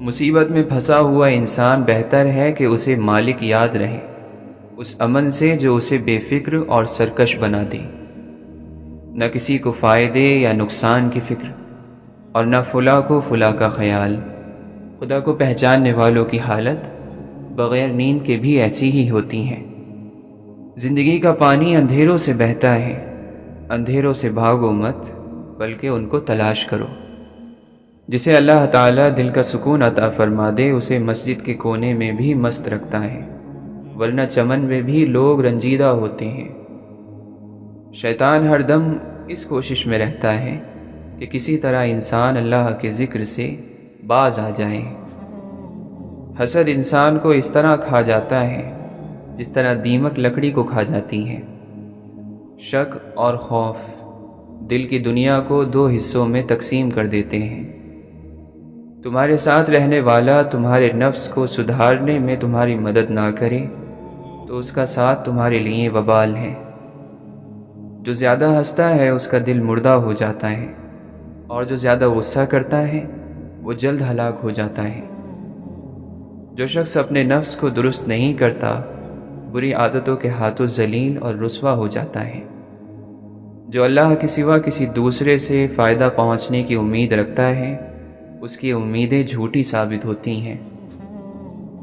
مصیبت میں پھنسا ہوا انسان بہتر ہے کہ اسے مالک یاد رہے، اس امن سے جو اسے بے فکر اور سرکش بنا دے۔ نہ کسی کو فائدے یا نقصان کی فکر، اور نہ فلاں کو فلاں کا خیال۔ خدا کو پہچاننے والوں کی حالت بغیر نیند کے بھی ایسی ہی ہوتی ہے۔ زندگی کا پانی اندھیروں سے بہتا ہے، اندھیروں سے بھاگو مت بلکہ ان کو تلاش کرو۔ جسے اللہ تعالیٰ دل کا سکون عطا فرما دے اسے مسجد کے کونے میں بھی مست رکھتا ہے، ورنہ چمن میں بھی لوگ رنجیدہ ہوتے ہیں۔ شیطان ہر دم اس کوشش میں رہتا ہے کہ کسی طرح انسان اللہ کے ذکر سے باز آ جائے۔ حسد انسان کو اس طرح کھا جاتا ہے جس طرح دیمک لکڑی کو کھا جاتی ہے۔ شک اور خوف دل کی دنیا کو دو حصوں میں تقسیم کر دیتے ہیں۔ تمہارے ساتھ رہنے والا تمہارے نفس کو سدھارنے میں تمہاری مدد نہ کرے تو اس کا ساتھ تمہارے لیے وبال ہے۔ جو زیادہ ہنستا ہے اس کا دل مردہ ہو جاتا ہے، اور جو زیادہ غصہ کرتا ہے وہ جلد ہلاک ہو جاتا ہے۔ جو شخص اپنے نفس کو درست نہیں کرتا بری عادتوں کے ہاتھوں ذلیل اور رسوا ہو جاتا ہے۔ جو اللہ کے سوا کسی دوسرے سے فائدہ پہنچنے کی امید رکھتا ہے اس کی امیدیں جھوٹی ثابت ہوتی ہیں۔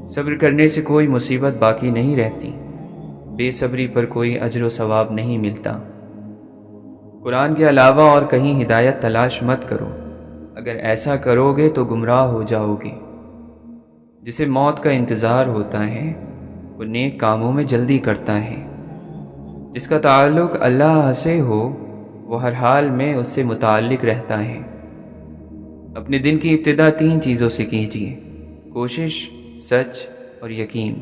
صبر کرنے سے کوئی مصیبت باقی نہیں رہتی، بے صبری پر کوئی اجر و ثواب نہیں ملتا۔ قرآن کے علاوہ اور کہیں ہدایت تلاش مت کرو، اگر ایسا کرو گے تو گمراہ ہو جاؤ گے۔ جسے موت کا انتظار ہوتا ہے وہ نیک کاموں میں جلدی کرتا ہے۔ جس کا تعلق اللہ سے ہو وہ ہر حال میں اس سے متعلق رہتا ہے۔ اپنے دن کی ابتدا 3 چیزوں سے کیجیے: کوشش، سچ اور یقین۔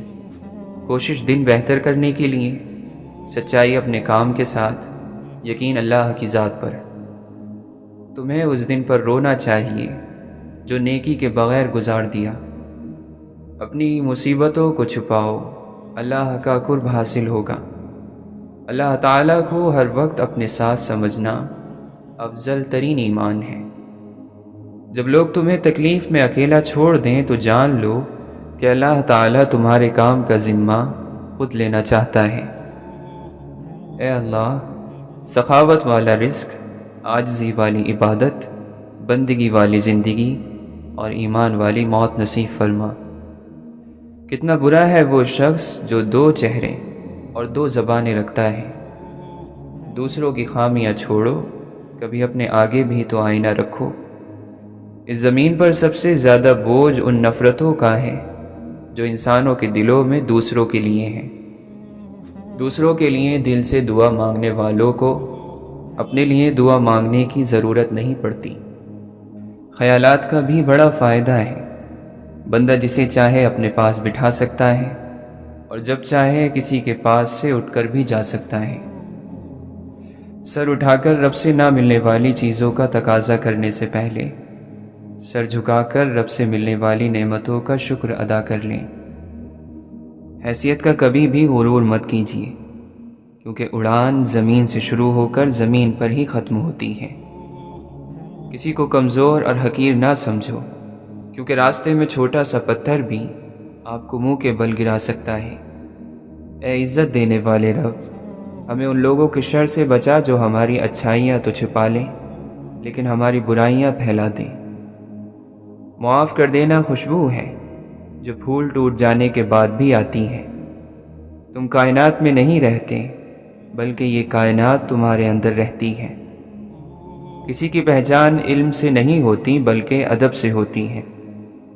کوشش دن بہتر کرنے کے لیے، سچائی اپنے کام کے ساتھ، یقین اللہ کی ذات پر۔ تمہیں اس دن پر رونا چاہیے جو نیکی کے بغیر گزار دیا۔ اپنی مصیبتوں کو چھپاؤ، اللہ کا قرب حاصل ہوگا۔ اللہ تعالیٰ کو ہر وقت اپنے ساتھ سمجھنا افضل ترین ایمان ہے۔ جب لوگ تمہیں تکلیف میں اکیلا چھوڑ دیں تو جان لو کہ اللہ تعالیٰ تمہارے کام کا ذمہ خود لینا چاہتا ہے۔ اے اللہ، سخاوت والا رزق، عاجزی والی عبادت، بندگی والی زندگی اور ایمان والی موت نصیب فرما۔ کتنا برا ہے وہ شخص جو 2 چہرے اور 2 زبانیں رکھتا ہے۔ دوسروں کی خامیاں چھوڑو، کبھی اپنے آگے بھی تو آئینہ رکھو۔ اس زمین پر سب سے زیادہ بوجھ ان نفرتوں کا ہے جو انسانوں کے دلوں میں دوسروں کے لیے ہیں۔ دوسروں کے لیے دل سے دعا مانگنے والوں کو اپنے لیے دعا مانگنے کی ضرورت نہیں پڑتی۔ خیالات کا بھی بڑا فائدہ ہے۔ بندہ جسے چاہے اپنے پاس بٹھا سکتا ہے اور جب چاہے کسی کے پاس سے اٹھ کر بھی جا سکتا ہے۔ سر اٹھا کر رب سے نہ ملنے والی چیزوں کا تقاضا کرنے سے پہلے سر جھکا کر رب سے ملنے والی نعمتوں کا شکر ادا کر لیں۔ حیثیت کا کبھی بھی غرور مت کیجیے، کیونکہ اڑان زمین سے شروع ہو کر زمین پر ہی ختم ہوتی ہے۔ کسی کو کمزور اور حقیر نہ سمجھو، کیونکہ راستے میں چھوٹا سا پتھر بھی آپ کو منہ کے بل گرا سکتا ہے۔ اے عزت دینے والے رب، ہمیں ان لوگوں کے شر سے بچا جو ہماری اچھائیاں تو چھپا لیں لیکن ہماری برائیاں پھیلا دیں۔ معاف کر دینا خوشبو ہے جو پھول ٹوٹ جانے کے بعد بھی آتی ہے۔ تم کائنات میں نہیں رہتے بلکہ یہ کائنات تمہارے اندر رہتی ہے۔ کسی کی پہچان علم سے نہیں ہوتی بلکہ ادب سے ہوتی ہے،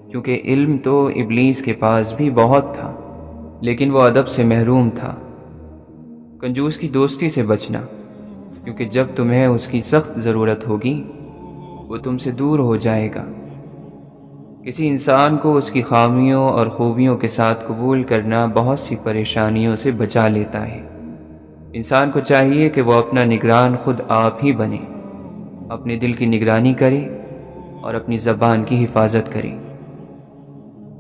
کیونکہ علم تو ابلیس کے پاس بھی بہت تھا لیکن وہ ادب سے محروم تھا۔ کنجوس کی دوستی سے بچنا، کیونکہ جب تمہیں اس کی سخت ضرورت ہوگی وہ تم سے دور ہو جائے گا۔ کسی انسان کو اس کی خامیوں اور خوبیوں کے ساتھ قبول کرنا بہت سی پریشانیوں سے بچا لیتا ہے۔ انسان کو چاہیے کہ وہ اپنا نگران خود آپ ہی بنے، اپنے دل کی نگرانی کرے اور اپنی زبان کی حفاظت کرے۔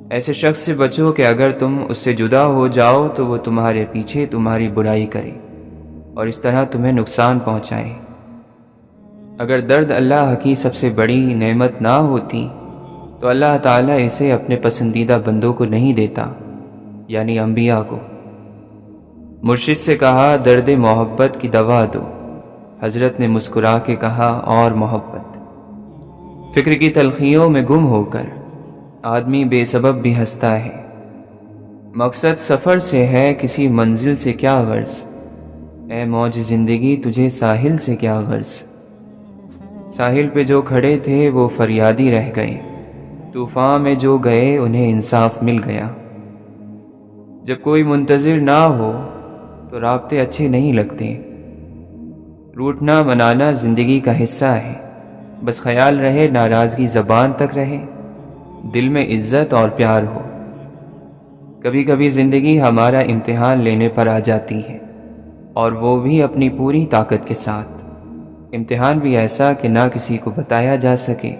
ایسے شخص سے بچو کہ اگر تم اس سے جدا ہو جاؤ تو وہ تمہارے پیچھے تمہاری برائی کرے اور اس طرح تمہیں نقصان پہنچائے۔ اگر درد اللہ کی سب سے بڑی نعمت نہ ہوتی تو اللہ تعالیٰ اسے اپنے پسندیدہ بندوں کو نہیں دیتا، یعنی انبیاء کو۔ مرشد سے کہا درد محبت کی دوا دو، حضرت نے مسکرا کے کہا اور محبت۔ فکر کی تلخیوں میں گم ہو کر آدمی بے سبب بھی ہنستا ہے۔ مقصد سفر سے ہے، کسی منزل سے کیا غرض، اے موج زندگی تجھے ساحل سے کیا غرض۔ ساحل پہ جو کھڑے تھے وہ فریادی رہ گئے، طوفان میں جو گئے انہیں انصاف مل گیا۔ جب کوئی منتظر نہ ہو تو رابطے اچھے نہیں لگتے۔ روٹنا منانا زندگی کا حصہ ہے، بس خیال رہے ناراضگی زبان تک رہے، دل میں عزت اور پیار ہو۔ کبھی کبھی زندگی ہمارا امتحان لینے پر آ جاتی ہے، اور وہ بھی اپنی پوری طاقت کے ساتھ۔ امتحان بھی ایسا کہ نہ کسی کو بتایا جا سکے،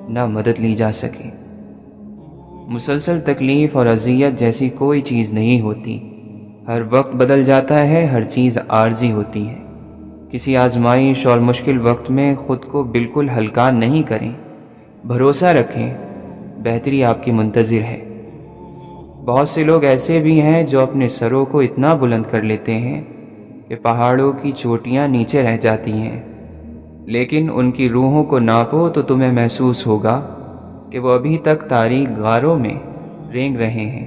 نہ مدد لی جا سکے۔ مسلسل تکلیف اور اذیت جیسی کوئی چیز نہیں ہوتی۔ ہر وقت بدل جاتا ہے، ہر چیز عارضی ہوتی ہے۔ کسی آزمائش اور مشکل وقت میں خود کو بالکل ہلکا نہیں کریں، بھروسہ رکھیں، بہتری آپ کی منتظر ہے۔ بہت سے لوگ ایسے بھی ہیں جو اپنے سروں کو اتنا بلند کر لیتے ہیں کہ پہاڑوں کی چوٹیاں نیچے رہ جاتی ہیں، لیکن ان کی روحوں کو ناپو تو تمہیں محسوس ہوگا کہ وہ ابھی تک تاریک غاروں میں رینگ رہے ہیں۔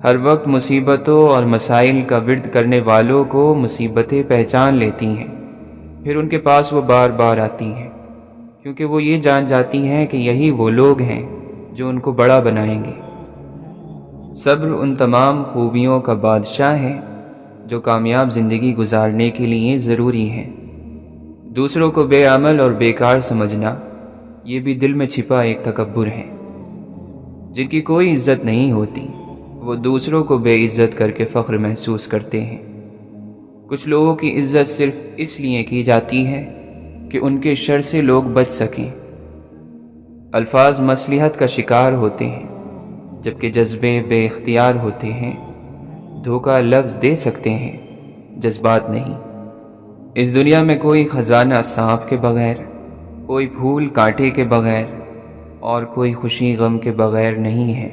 ہر وقت مصیبتوں اور مسائل کا ورد کرنے والوں کو مصیبتیں پہچان لیتی ہیں، پھر ان کے پاس وہ بار بار آتی ہیں، کیونکہ وہ یہ جان جاتی ہیں کہ یہی وہ لوگ ہیں جو ان کو بڑا بنائیں گے۔ صبر ان تمام خوبیوں کا بادشاہ ہے جو کامیاب زندگی گزارنے کے لیے ضروری ہیں۔ دوسروں کو بے عمل اور بیکار سمجھنا یہ بھی دل میں چھپا ایک تکبر ہے۔ جن کی کوئی عزت نہیں ہوتی وہ دوسروں کو بے عزت کر کے فخر محسوس کرتے ہیں۔ کچھ لوگوں کی عزت صرف اس لیے کی جاتی ہے کہ ان کے شر سے لوگ بچ سکیں۔ الفاظ مصلحت کا شکار ہوتے ہیں، جبکہ جذبے بے اختیار ہوتے ہیں۔ دھوکہ لفظ دے سکتے ہیں، جذبات نہیں۔ اس دنیا میں کوئی خزانہ سانپ کے بغیر، کوئی پھول کانٹے کے بغیر، اور کوئی خوشی غم کے بغیر نہیں ہے۔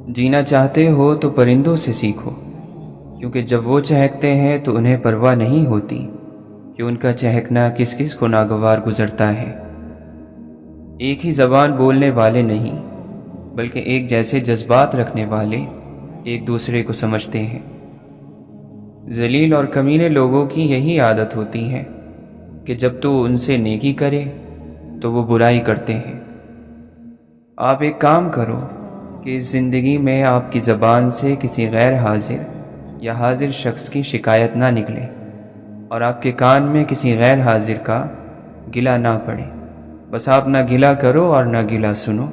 جینا چاہتے ہو تو پرندوں سے سیکھو، کیونکہ جب وہ چہکتے ہیں تو انہیں پرواہ نہیں ہوتی کہ ان کا چہکنا کس کس کو ناگوار گزرتا ہے۔ ایک ہی زبان بولنے والے نہیں، بلکہ ایک جیسے جذبات رکھنے والے ایک دوسرے کو سمجھتے ہیں۔ ذلیل اور کمینے لوگوں کی یہی عادت ہوتی ہے کہ جب تو ان سے نیکی کرے تو وہ برائی کرتے ہیں۔ آپ ایک کام کرو کہ اس زندگی میں آپ کی زبان سے کسی غیر حاضر یا حاضر شخص کی شکایت نہ نکلے، اور آپ کے کان میں کسی غیر حاضر کا گلہ نہ پڑے۔ بس آپ نہ گلہ کرو اور نہ گلہ سنو،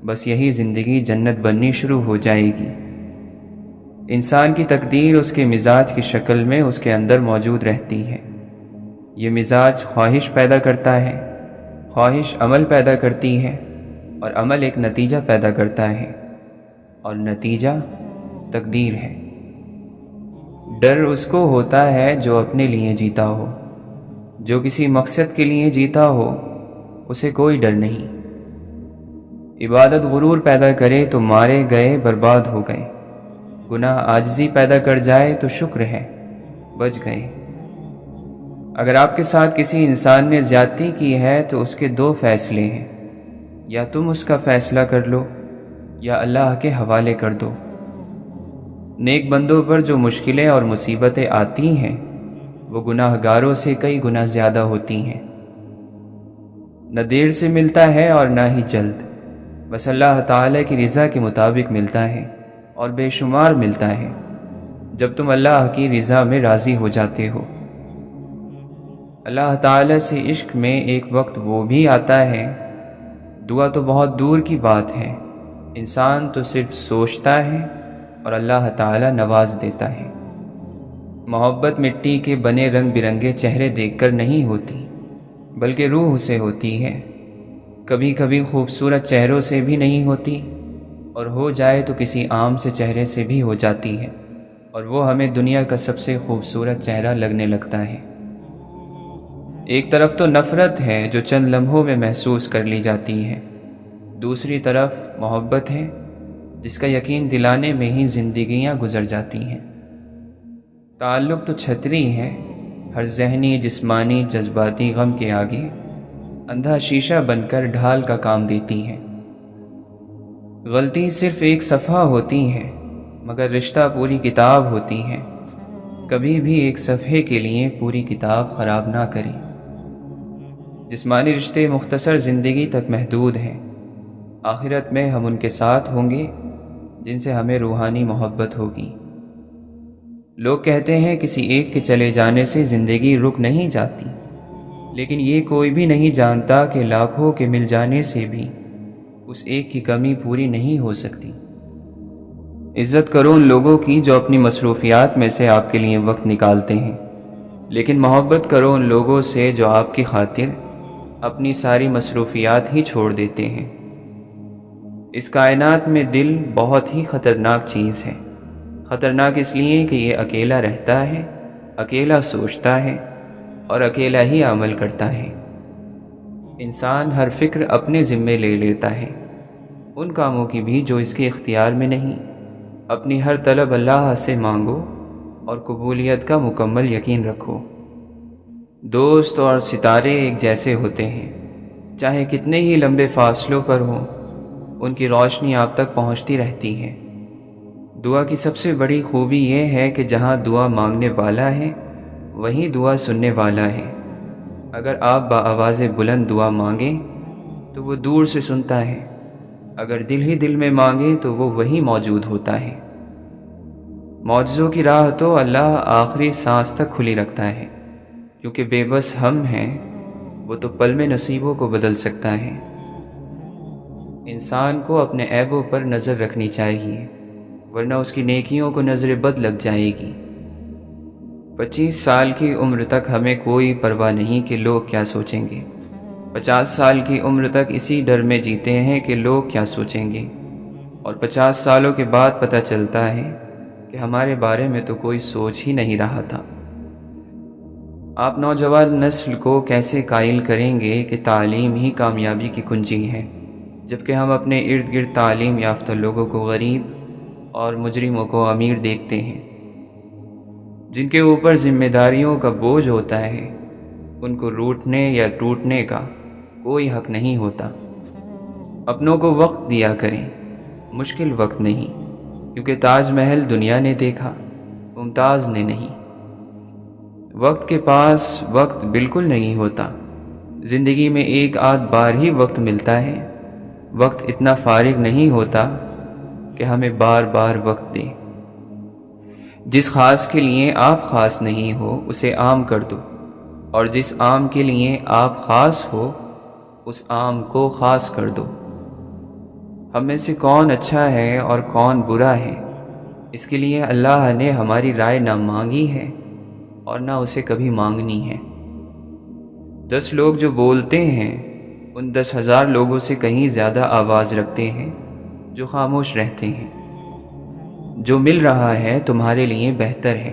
بس یہی زندگی جنت بننی شروع ہو جائے گی۔ انسان کی تقدیر اس کے مزاج کی شکل میں اس کے اندر موجود رہتی ہے۔ یہ مزاج خواہش پیدا کرتا ہے، خواہش عمل پیدا کرتی ہے، اور عمل ایک نتیجہ پیدا کرتا ہے، اور نتیجہ تقدیر ہے۔ ڈر اس کو ہوتا ہے جو اپنے لیے جیتا ہو۔ جو کسی مقصد کے لیے جیتا ہو اسے کوئی ڈر نہیں۔ عبادت غرور پیدا کرے تو مارے گئے برباد ہو گئے، گناہ عاجزی پیدا کر جائے تو شکر ہے بچ گئے۔ اگر آپ کے ساتھ کسی انسان نے زیادتی کی ہے تو اس کے دو فیصلے ہیں، یا تم اس کا فیصلہ کر لو یا اللہ کے حوالے کر دو۔ نیک بندوں پر جو مشکلیں اور مصیبتیں آتی ہیں وہ گناہ گاروں سے کئی گنا زیادہ ہوتی ہیں۔ نہ دیر سے ملتا ہے اور نہ ہی جلد، بس اللہ تعالیٰ کی رضا کے مطابق ملتا ہے، اور بے شمار ملتا ہے جب تم اللہ کی رضا میں راضی ہو جاتے ہو۔ اللہ تعالیٰ سے عشق میں ایک وقت وہ بھی آتا ہے، دعا تو بہت دور کی بات ہے، انسان تو صرف سوچتا ہے اور اللہ تعالیٰ نواز دیتا ہے۔ محبت مٹی کے بنے رنگ برنگے چہرے دیکھ کر نہیں ہوتی، بلکہ روح سے ہوتی ہے۔ کبھی کبھی خوبصورت چہروں سے بھی نہیں ہوتی، اور ہو جائے تو کسی عام سے چہرے سے بھی ہو جاتی ہے، اور وہ ہمیں دنیا کا سب سے خوبصورت چہرہ لگنے لگتا ہے۔ ایک طرف تو نفرت ہے جو چند لمحوں میں محسوس کر لی جاتی ہے، دوسری طرف محبت ہے جس کا یقین دلانے میں ہی زندگیاں گزر جاتی ہیں۔ تعلق تو چھتری ہے، ہر ذہنی، جسمانی، جذباتی غم کے آگے اندھا شیشہ بن کر ڈھال کا کام دیتی ہے۔ غلطی صرف ایک صفحہ ہوتی ہے مگر رشتہ پوری کتاب ہوتی ہے۔ کبھی بھی ایک صفحے کے لیے پوری کتاب خراب نہ کریں۔ جسمانی رشتے مختصر زندگی تک محدود ہیں، آخرت میں ہم ان کے ساتھ ہوں گے جن سے ہمیں روحانی محبت ہوگی۔ لوگ کہتے ہیں کسی ایک کے چلے جانے سے زندگی رک نہیں جاتی، لیکن یہ کوئی بھی نہیں جانتا کہ لاکھوں کے مل جانے سے بھی اس ایک کی کمی پوری نہیں ہو سکتی۔ عزت کرو ان لوگوں کی جو اپنی مصروفیات میں سے آپ کے لیے وقت نکالتے ہیں، لیکن محبت کرو ان لوگوں سے جو آپ کی خاطر اپنی ساری مصروفیات ہی چھوڑ دیتے ہیں۔ اس کائنات میں دل بہت ہی خطرناک چیز ہے۔ خطرناک اس لیے کہ یہ اکیلا رہتا ہے، اکیلا سوچتا ہے اور اکیلا ہی عمل کرتا ہے۔ انسان ہر فکر اپنے ذمے لے لیتا ہے، ان کاموں کی بھی جو اس کے اختیار میں نہیں۔ اپنی ہر طلب اللہ سے مانگو اور قبولیت کا مکمل یقین رکھو۔ دوست اور ستارے ایک جیسے ہوتے ہیں، چاہے کتنے ہی لمبے فاصلوں پر ہوں، ان کی روشنی آپ تک پہنچتی رہتی ہے۔ دعا کی سب سے بڑی خوبی یہ ہے کہ جہاں دعا مانگنے والا ہے وہیں دعا سننے والا ہے۔ اگر آپ بآواز بلند دعا مانگیں تو وہ دور سے سنتا ہے، اگر دل ہی دل میں مانگیں تو وہ وہیں موجود ہوتا ہے۔ معجزوں کی راہ تو اللہ آخری سانس تک کھلی رکھتا ہے، کیونکہ بے بس ہم ہیں، وہ تو پل میں نصیبوں کو بدل سکتا ہے۔ انسان کو اپنے عیبوں پر نظر رکھنی چاہیے، ورنہ اس کی نیکیوں کو نظر بد لگ جائے گی۔ 25 سال کی عمر تک ہمیں کوئی پرواہ نہیں کہ لوگ کیا سوچیں گے۔ 50 سال کی عمر تک اسی ڈر میں جیتے ہیں کہ لوگ کیا سوچیں گے، اور 50 سالوں کے بعد پتہ چلتا ہے کہ ہمارے بارے میں تو کوئی سوچ ہی نہیں رہا تھا۔ آپ نوجوان نسل کو کیسے قائل کریں گے کہ تعلیم ہی کامیابی کی کنجی ہے، جبکہ ہم اپنے ارد گرد تعلیم یافتہ لوگوں کو غریب اور مجرموں کو امیر دیکھتے ہیں۔ جن کے اوپر ذمہ داریوں کا بوجھ ہوتا ہے، ان کو روٹنے یا ٹوٹنے کا کوئی حق نہیں ہوتا۔ اپنوں کو وقت دیا کریں، مشکل وقت نہیں، کیونکہ تاج محل دنیا نے دیکھا، ممتاز نے نہیں۔ وقت کے پاس وقت بالکل نہیں ہوتا، زندگی میں ایک آدھ بار ہی وقت ملتا ہے۔ وقت اتنا فارغ نہیں ہوتا کہ ہمیں بار بار وقت دے۔ جس خاص کے لیے آپ خاص نہیں ہو اسے عام کر دو، اور جس عام کے لیے آپ خاص ہو اس عام کو خاص کر دو۔ ہم میں سے کون اچھا ہے اور کون برا ہے، اس کے لیے اللہ نے ہماری رائے نہ مانگی ہے اور نہ اسے کبھی مانگنی ہے۔ 10 لوگ جو بولتے ہیں ان 10,000 لوگوں سے کہیں زیادہ آواز رکھتے ہیں جو خاموش رہتے ہیں۔ جو مل رہا ہے تمہارے لیے بہتر ہے،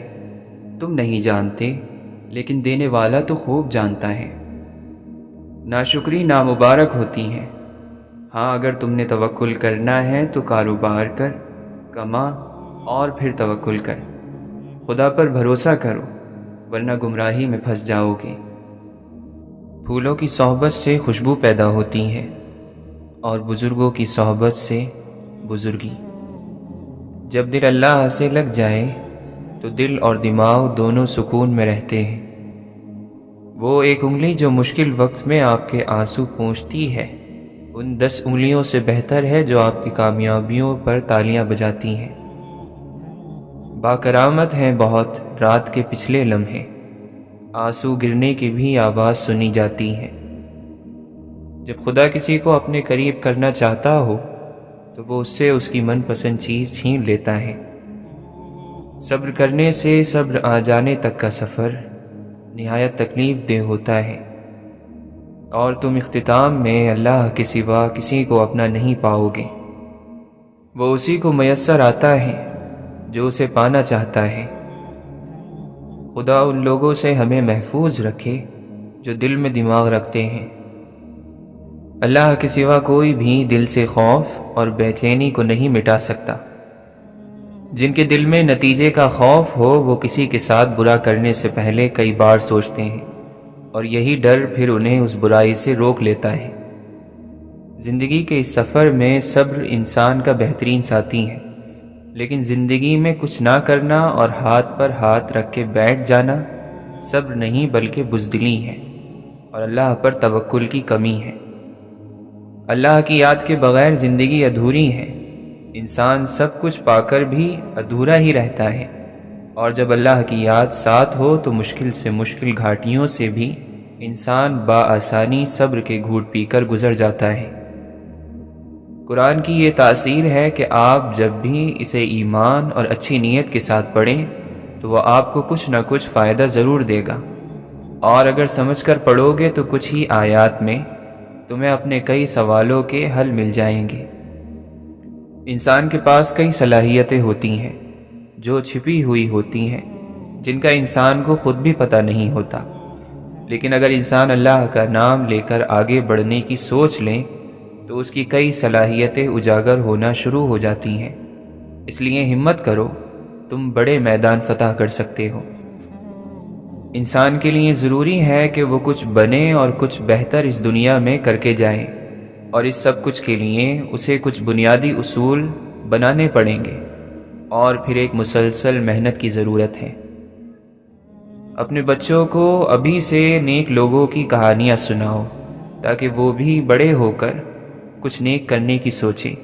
تم نہیں جانتے، لیکن دینے والا تو خوب جانتا ہے۔ ناشکری نامبارک ہوتی ہے۔ ہاں، اگر تم نے توکل کرنا ہے تو کاروبار کر، کما اور پھر توکل کر۔ خدا پر بھروسہ کرو، ورنہ گمراہی میں پھنس جاؤ گے۔ پھولوں کی صحبت سے خوشبو پیدا ہوتی ہے اور بزرگوں کی صحبت سے بزرگی۔ جب دل اللہ سے لگ جائے تو دل اور دماغ دونوں سکون میں رہتے ہیں۔ وہ ایک انگلی جو مشکل وقت میں آپ کے آنسو پونچھتی ہے ان 10 انگلیوں سے بہتر ہے جو آپ کی کامیابیوں پر تالیاں بجاتی ہیں۔ باکرامت ہیں بہت رات کے پچھلے لمحے، آنسو گرنے کی بھی آواز سنی جاتی ہے۔ جب خدا کسی کو اپنے قریب کرنا چاہتا ہو تو وہ اس سے اس کی من پسند چیز چھین لیتا ہے۔ صبر کرنے سے صبر آ جانے تک کا سفر نہایت تکلیف دہ ہوتا ہے، اور تم اختتام میں اللہ کے سوا کسی کو اپنا نہیں پاؤ گے۔ وہ اسی کو میسر آتا ہے جو اسے پانا چاہتا ہے۔ خدا ان لوگوں سے ہمیں محفوظ رکھے جو دل میں دماغ رکھتے ہیں۔ اللہ کے سوا کوئی بھی دل سے خوف اور بے چینی کو نہیں مٹا سکتا۔ جن کے دل میں نتیجے کا خوف ہو وہ کسی کے ساتھ برا کرنے سے پہلے کئی بار سوچتے ہیں، اور یہی ڈر پھر انہیں اس برائی سے روک لیتا ہے۔ زندگی کے اس سفر میں صبر انسان کا بہترین ساتھی ہے، لیکن زندگی میں کچھ نہ کرنا اور ہاتھ پر ہاتھ رکھ کے بیٹھ جانا صبر نہیں بلکہ بزدلی ہے، اور اللہ پر توکل کی کمی ہے۔ اللہ کی یاد کے بغیر زندگی ادھوری ہے۔ انسان سب کچھ پا کر بھی ادھورا ہی رہتا ہے، اور جب اللہ کی یاد ساتھ ہو تو مشکل سے مشکل گھاٹیوں سے بھی انسان بآسانی صبر کے گھونٹ پی کر گزر جاتا ہے۔ قرآن کی یہ تاثیر ہے کہ آپ جب بھی اسے ایمان اور اچھی نیت کے ساتھ پڑھیں تو وہ آپ کو کچھ نہ کچھ فائدہ ضرور دے گا، اور اگر سمجھ کر پڑھو گے تو کچھ ہی آیات میں تمہیں اپنے کئی سوالوں کے حل مل جائیں گے۔ انسان کے پاس کئی صلاحیتیں ہوتی ہیں جو چھپی ہوئی ہوتی ہیں، جن کا انسان کو خود بھی پتہ نہیں ہوتا، لیکن اگر انسان اللہ کا نام لے کر آگے بڑھنے کی سوچ لیں تو اس کی کئی صلاحیتیں اجاگر ہونا شروع ہو جاتی ہیں۔ اس لیے ہمت کرو، تم بڑے میدان فتح کر سکتے ہو۔ انسان کے لیے ضروری ہے کہ وہ کچھ بنے اور کچھ بہتر اس دنیا میں کر کے جائیں، اور اس سب کچھ کے لیے اسے کچھ بنیادی اصول بنانے پڑیں گے، اور پھر ایک مسلسل محنت کی ضرورت ہے۔ اپنے بچوں کو ابھی سے نیک لوگوں کی کہانیاں سناؤ تاکہ وہ بھی بڑے ہو کر کچھ نیک کرنے کی سوچیں۔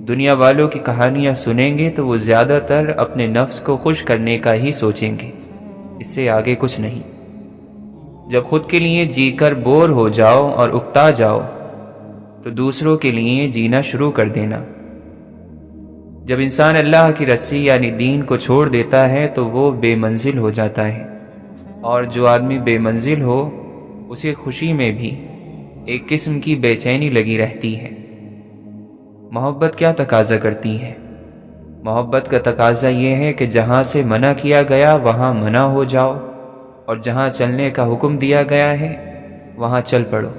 دنیا والوں کی کہانیاں سنیں گے تو وہ زیادہ تر اپنے نفس کو خوش کرنے کا ہی سوچیں گے، اس سے آگے کچھ نہیں۔ جب خود کے لیے جی کر بور ہو جاؤ اور اکتا جاؤ تو دوسروں کے لیے جینا شروع کر دینا۔ جب انسان اللہ کی رسی یعنی دین کو چھوڑ دیتا ہے تو وہ بے منزل ہو جاتا ہے، اور جو آدمی بے منزل ہو اسے خوشی میں بھی ایک قسم کی بے چینی لگی رہتی ہے۔ محبت کیا تقاضا کرتی ہے؟ محبت کا تقاضا یہ ہے کہ جہاں سے منع کیا گیا وہاں منع ہو جاؤ، اور جہاں چلنے کا حکم دیا گیا ہے وہاں چل پڑو۔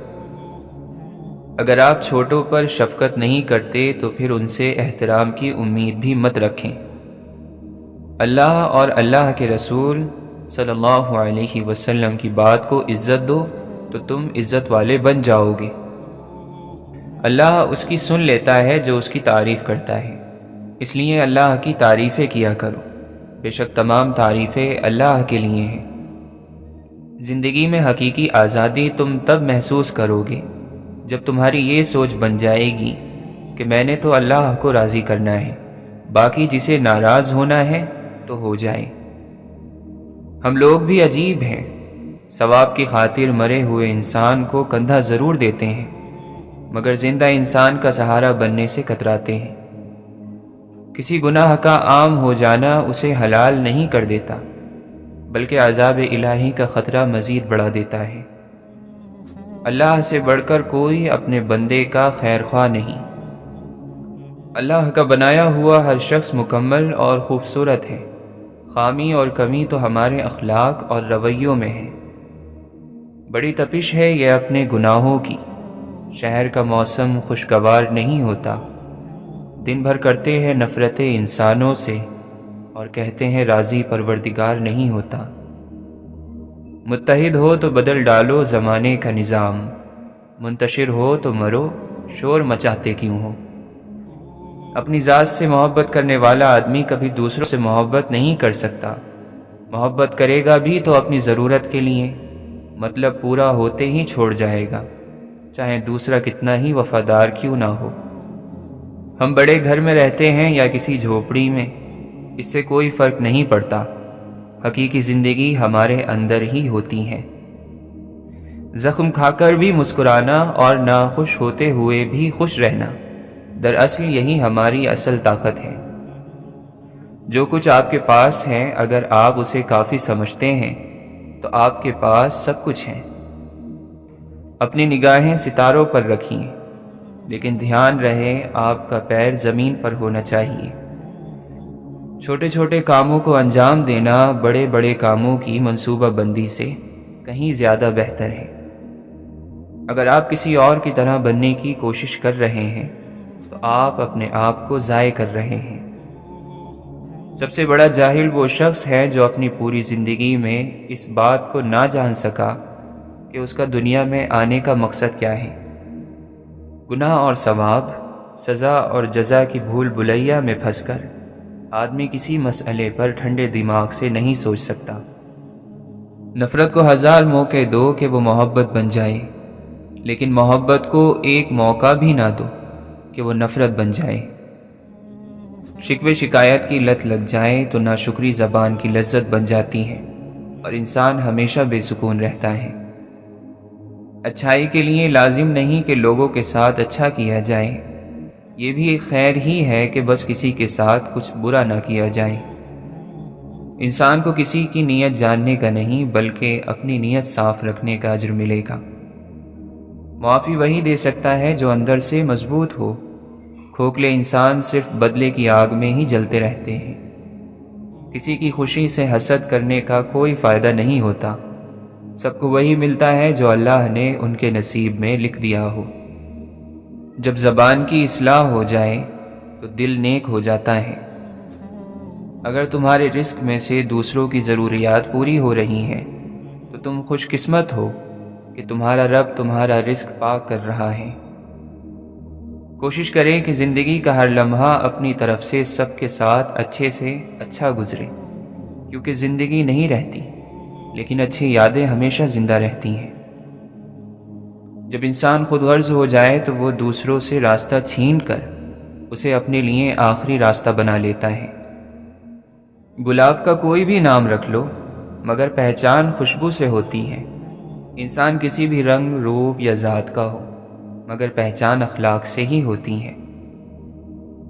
اگر آپ چھوٹوں پر شفقت نہیں کرتے تو پھر ان سے احترام کی امید بھی مت رکھیں۔ اللہ اور اللہ کے رسول صلی اللہ علیہ وسلم کی بات کو عزت دو تو تم عزت والے بن جاؤ گے۔ اللہ اس کی سن لیتا ہے جو اس کی تعریف کرتا ہے، اس لیے اللہ کی تعریفیں کیا کرو، بے شک تمام تعریفیں اللہ کے لیے ہیں۔ زندگی میں حقیقی آزادی تم تب محسوس کرو گے جب تمہاری یہ سوچ بن جائے گی کہ میں نے تو اللہ کو راضی کرنا ہے، باقی جسے ناراض ہونا ہے تو ہو جائے۔ ہم لوگ بھی عجیب ہیں، ثواب کی خاطر مرے ہوئے انسان کو کندھا ضرور دیتے ہیں، مگر زندہ انسان کا سہارا بننے سے کتراتے ہیں۔ کسی گناہ کا عام ہو جانا اسے حلال نہیں کر دیتا، بلکہ عذاب الہی کا خطرہ مزید بڑھا دیتا ہے۔ اللہ سے بڑھ کر کوئی اپنے بندے کا خیر خواہ نہیں۔ اللہ کا بنایا ہوا ہر شخص مکمل اور خوبصورت ہے، خامی اور کمی تو ہمارے اخلاق اور رویوں میں ہے۔ بڑی تپش ہے یہ اپنے گناہوں کی، شہر کا موسم خوشگوار نہیں ہوتا۔ دن بھر کرتے ہیں نفرتیں انسانوں سے اور کہتے ہیں راضی پروردگار نہیں ہوتا۔ متحد ہو تو بدل ڈالو زمانے کا نظام، منتشر ہو تو مرو شور مچاتے کیوں ہو۔ اپنی ذات سے محبت کرنے والا آدمی کبھی دوسروں سے محبت نہیں کر سکتا۔ محبت کرے گا بھی تو اپنی ضرورت کے لیے، مطلب پورا ہوتے ہی چھوڑ جائے گا، چاہے دوسرا کتنا ہی وفادار کیوں نہ ہو۔ ہم بڑے گھر میں رہتے ہیں یا کسی جھوپڑی میں، اس سے کوئی فرق نہیں پڑتا، حقیقی زندگی ہمارے اندر ہی ہوتی ہے۔ زخم کھا کر بھی مسکرانا اور ناخوش ہوتے ہوئے بھی خوش رہنا، دراصل یہی ہماری اصل طاقت ہے۔ جو کچھ آپ کے پاس ہے اگر آپ اسے کافی سمجھتے ہیں تو آپ کے پاس سب کچھ ہے۔ اپنی نگاہیں ستاروں پر رکھیں، لیکن دھیان رہے آپ کا پیر زمین پر ہونا چاہیے۔ چھوٹے چھوٹے کاموں کو انجام دینا بڑے بڑے کاموں کی منصوبہ بندی سے کہیں زیادہ بہتر ہے۔ اگر آپ کسی اور کی طرح بننے کی کوشش کر رہے ہیں تو آپ اپنے آپ کو ضائع کر رہے ہیں۔ سب سے بڑا جاہل وہ شخص ہے جو اپنی پوری زندگی میں اس بات کو نہ جان سکا کہ اس کا دنیا میں آنے کا مقصد کیا ہے۔ گناہ اور ثواب، سزا اور جزا کی بھول بھلیا میں پھنس کر آدمی کسی مسئلے پر ٹھنڈے دماغ سے نہیں سوچ سکتا۔ نفرت کو 1000 موقع دو کہ وہ محبت بن جائے، لیکن محبت کو ایک موقع بھی نہ دو کہ وہ نفرت بن جائے۔ شکوے شکایت کی لت لگ جائے تو ناشکری زبان کی لذت بن جاتی ہے اور انسان ہمیشہ بے سکون رہتا ہے۔ اچھائی کے لیے لازم نہیں کہ لوگوں کے ساتھ اچھا کیا جائے، یہ بھی ایک خیر ہی ہے کہ بس کسی کے ساتھ کچھ برا نہ کیا جائے۔ انسان کو کسی کی نیت جاننے کا نہیں بلکہ اپنی نیت صاف رکھنے کا اجر ملے گا۔ معافی وہی دے سکتا ہے جو اندر سے مضبوط ہو۔ کھوکھلے انسان صرف بدلے کی آگ میں ہی جلتے رہتے ہیں۔ کسی کی خوشی سے حسد کرنے کا کوئی فائدہ نہیں ہوتا۔ سب کو وہی ملتا ہے جو اللہ نے ان کے نصیب میں لکھ دیا ہو۔ جب زبان کی اصلاح ہو جائے تو دل نیک ہو جاتا ہے۔ اگر تمہارے رزق میں سے دوسروں کی ضروریات پوری ہو رہی ہیں تو تم خوش قسمت ہو کہ تمہارا رب تمہارا رزق پاک کر رہا ہے۔ کوشش کریں کہ زندگی کا ہر لمحہ اپنی طرف سے سب کے ساتھ اچھے سے اچھا گزرے، کیونکہ زندگی نہیں رہتی لیکن اچھی یادیں ہمیشہ زندہ رہتی ہیں۔ جب انسان خود غرض ہو جائے تو وہ دوسروں سے راستہ چھین کر اسے اپنے لیے آخری راستہ بنا لیتا ہے۔ گلاب کا کوئی بھی نام رکھ لو مگر پہچان خوشبو سے ہوتی ہے۔ انسان کسی بھی رنگ، روپ یا ذات کا ہو مگر پہچان اخلاق سے ہی ہوتی ہے۔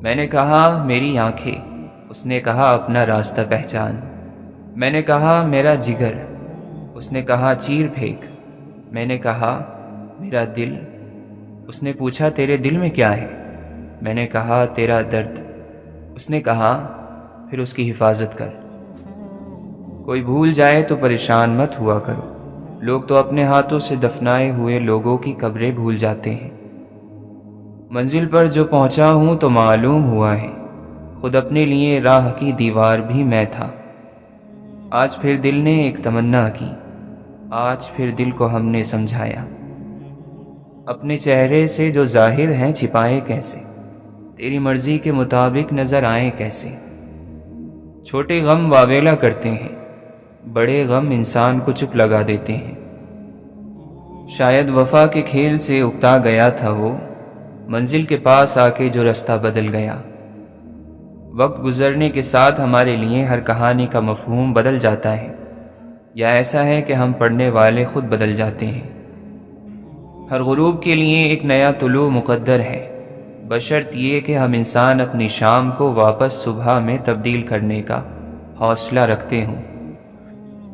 میں نے کہا میری آنکھیں، اس نے کہا اپنا راستہ پہچان۔ میں نے کہا میرا جگر، اس نے کہا چیر پھینک۔ میں نے کہا میرا دل، اس نے پوچھا تیرے دل میں کیا ہے؟ میں نے کہا تیرا درد، اس نے کہا پھر اس کی حفاظت کر۔ کوئی بھول جائے تو پریشان مت ہوا کرو، لوگ تو اپنے ہاتھوں سے دفنائے ہوئے لوگوں کی قبریں بھول جاتے ہیں۔ منزل پر جو پہنچا ہوں تو معلوم ہوا ہے، خود اپنے لیے راہ کی دیوار بھی میں تھا۔ آج پھر دل نے ایک تمنا کی، آج پھر دل کو ہم نے سمجھایا۔ اپنے چہرے سے جو ظاہر ہیں چھپائے کیسے، تیری مرضی کے مطابق نظر آئیں کیسے۔ چھوٹے غم واویلا کرتے ہیں، بڑے غم انسان کو چپ لگا دیتے ہیں۔ شاید وفا کے کھیل سے اکتا گیا تھا وہ، منزل کے پاس آ کے جو رستہ بدل گیا۔ وقت گزرنے کے ساتھ ہمارے لیے ہر کہانی کا مفہوم بدل جاتا ہے، یا ایسا ہے کہ ہم پڑھنے والے خود بدل جاتے ہیں۔ ہر غروب کے لیے ایک نیا طلوع مقدر ہے، بشرط یہ کہ ہم انسان اپنی شام کو واپس صبح میں تبدیل کرنے کا حوصلہ رکھتے ہوں۔